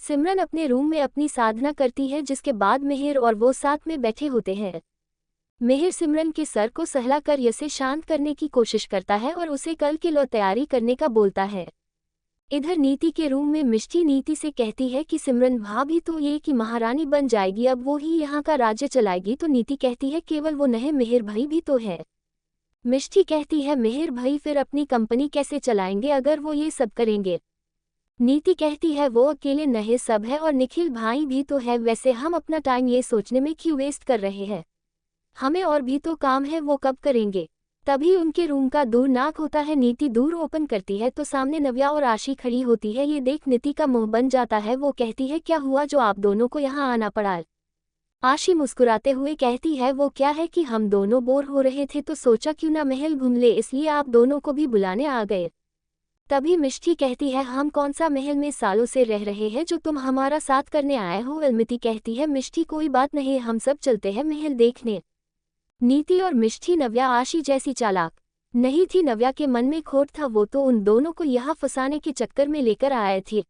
सिमरन अपने रूम में अपनी साधना करती है जिसके बाद मेहर और वो साथ में बैठे होते हैं। मेहर सिमरन के सर को सहलाकर उसे शांत करने की कोशिश करता है और उसे कल के लिए तैयारी करने का बोलता है। इधर नीति के रूम में मिष्टी नीति से कहती है कि सिमरन भाभी तो ये कि महारानी बन जाएगी, अब वो ही यहाँ का राज्य चलाएगी। तो नीति कहती है केवल वो नहीं, मेहर भाई भी तो है। मिष्टी कहती है मेहर भाई फिर अपनी कंपनी कैसे चलाएंगे अगर वो ये सब करेंगे। नीति कहती है वो अकेले नहीं, सब है और निखिल भाई भी तो है, वैसे हम अपना टाइम ये सोचने में क्यों वेस्ट कर रहे हैं, हमें और भी तो काम है, वो कब करेंगे। तभी उनके रूम का दूर नाक होता है, नीति दूर ओपन करती है तो सामने नव्या और आशी खड़ी होती है। ये देख नीति का मुंह बन जाता है, वो कहती है क्या हुआ जो आप दोनों को यहाँ आना पड़ा। आशी मुस्कुराते हुए कहती है वो क्या है कि हम दोनों बोर हो रहे थे तो सोचा क्यों ना महल घूम ले, इसलिए आप दोनों को भी बुलाने आ गए। तभी मिष्टी कहती है हम कौन सा महल में सालों से रह रहे हैं जो तुम हमारा साथ करने आए हो। अलमिति कहती है मिष्टी कोई बात नहीं, हम सब चलते हैं महल देखने। नीति और मिष्टी नव्या आशी जैसी चालाक नहीं थी, नव्या के मन में खोट था, वो तो उन दोनों को यहाँ फंसाने के चक्कर में लेकर आए थे।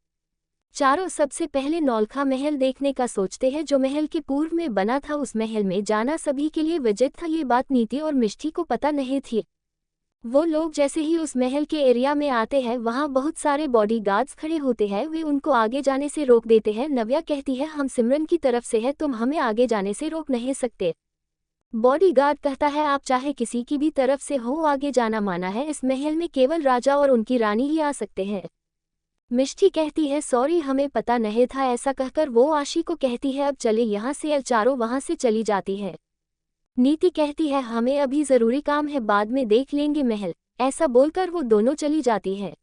चारों सबसे पहले नौलखा महल देखने का सोचते हैं जो महल के पूर्व में बना था, उस महल में जाना सभी के लिए विजित था। ये बात नीति और मिष्टी को पता नहीं थी। वो लोग जैसे ही उस महल के एरिया में आते हैं वहाँ बहुत सारे बॉडीगार्ड्स खड़े होते हैं, वे उनको आगे जाने से रोक देते हैं। नव्या कहती है हम सिमरन की तरफ से है, तुम हमें आगे जाने से रोक नहीं सकते। बॉडीगार्ड कहता है आप चाहे किसी की भी तरफ से हो, आगे जाना माना है, इस महल में केवल राजा और उनकी रानी ही आ सकते हैं। मिष्टी कहती है सॉरी हमें पता नहीं था। ऐसा कहकर वो आशी को कहती है अब चले यहाँ से, चारों वहाँ से चली जाती है। नीति कहती है हमें अभी ज़रूरी काम है, बाद में देख लेंगे महल। ऐसा बोलकर वो दोनों चली जाती है।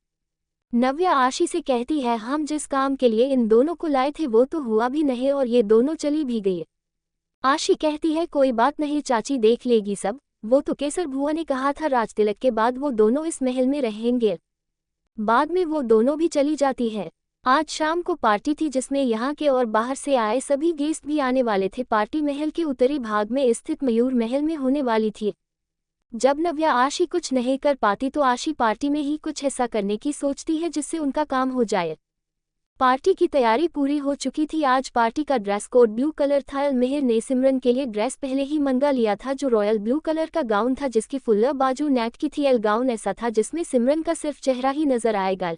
नव्या आशी से कहती है हम जिस काम के लिए इन दोनों को लाए थे वो तो हुआ भी नहीं और ये दोनों चली भी गई। आशी कहती है कोई बात नहीं चाची, देख लेगी सब, वो तो केसर भुआ ने कहा था राजतिलक के बाद वो दोनों इस महल में रहेंगे। बाद में वो दोनों भी चली जाती है। आज शाम को पार्टी थी जिसमें यहाँ के और बाहर से आए सभी गेस्ट भी आने वाले थे। पार्टी महल के उत्तरी भाग में स्थित मयूर महल में होने वाली थी। जब नव्या आशी कुछ नहीं कर पाती तो आशी पार्टी में ही कुछ ऐसा करने की सोचती है जिससे उनका काम हो जाए। पार्टी की तैयारी पूरी हो चुकी थी। आज पार्टी का ड्रेस कोड ब्लू कलर था। अलमेहर ने सिमरन के लिए ड्रेस पहले ही मंगा लिया था जो रॉयल ब्लू कलर का गाउन था जिसकी फुल्लर बाजू नेट की थी। गाउन ऐसा था जिसमें सिमरन का सिर्फ चेहरा ही नजर आएगा।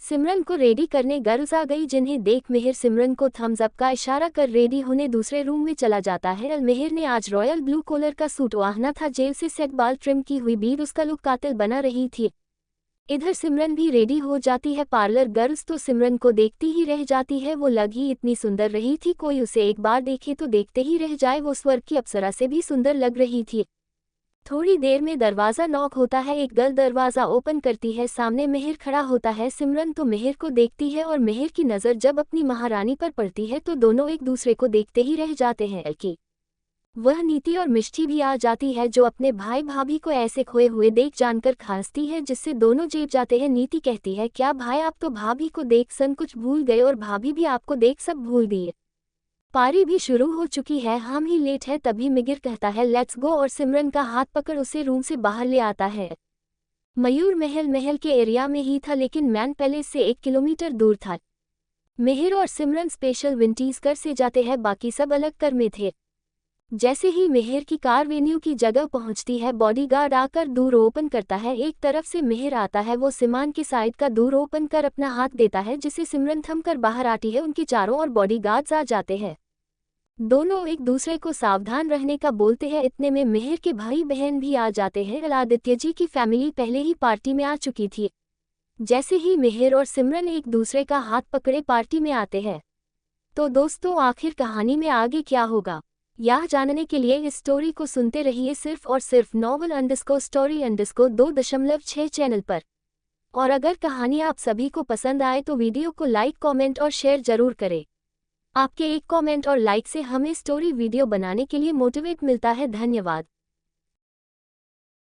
सिमरन को रेडी करने गर्ल्स आ गई, जिन्हें देख मेहर सिमरन को थम्स अप का इशारा कर रेडी होने दूसरे रूम में चला जाता है। अलमेहर ने आज रॉयल ब्लू कॉलर का सूट ओढ़ना था, जेल से सेट बाल ट्रिम की हुई बीड उसका लुक कातिल बना रही थी। इधर सिमरन भी रेडी हो जाती है। पार्लर गर्ल्स तो सिमरन को देखती ही रह जाती है, वो लग ही इतनी सुंदर रही थी, कोई उसे एक बार देखे तो देखते ही रह जाए। वो स्वर्ग की अप्सरा से भी सुंदर लग रही थी। थोड़ी देर में दरवाज़ा नॉक होता है, एक गर्ल दरवाज़ा ओपन करती है, सामने मेहर खड़ा होता है। सिमरन तो मेहर को देखती है और मेहर की नज़र जब अपनी महारानी पर पड़ती है तो दोनों एक दूसरे को देखते ही रह जाते हैं कि वह नीति और मिष्टी भी आ जाती है जो अपने भाई भाभी को ऐसे खोए हुए देख जानकर खांसती है जिससे दोनों जेब जाते हैं। नीति कहती है क्या भाई आप तो भाभी को देख सन कुछ भूल गए और भाभी भी आपको देख सब भूल गई। पारी भी शुरू हो चुकी है, हम ही लेट है। तभी मिगिर कहता है लेट्स गो और सिमरन का हाथ पकड़ उसे रूम से बाहर ले आता है। मयूर महल के एरिया में ही था लेकिन मैन पैलेस से 1 किलोमीटर दूर था। मेहर और सिमरन स्पेशल विंटीज कर से जाते हैं, बाकी सब अलग कर में थे। जैसे ही मेहर की कार वेन्यू की जगह पहुंचती है बॉडीगार्ड आकर दूर ओपन करता है। एक तरफ से मेहर आता है, वो सिमान की साइड का दूर ओपन कर अपना हाथ देता है जिसे सिमरन थम कर बाहर आती है। उनकी चारों ओर बॉडीगार्ड्स आ जाते हैं, दोनों एक दूसरे को सावधान रहने का बोलते हैं। इतने में मेहर के भाई बहन भी आ जाते हैं। आदित्य जी की फैमिली पहले ही पार्टी में आ चुकी थी। जैसे ही मेहर और सिमरन एक दूसरे का हाथ पकड़े पार्टी में आते हैं। तो दोस्तों आखिर कहानी में आगे क्या होगा यह जानने के लिए इस स्टोरी को सुनते रहिए सिर्फ और सिर्फ novel_story_2.6 चैनल पर। और अगर कहानी आप सभी को पसंद आए तो वीडियो को लाइक कमेंट और शेयर जरूर करें। आपके एक कमेंट और लाइक से हमें स्टोरी वीडियो बनाने के लिए मोटिवेट मिलता है। धन्यवाद।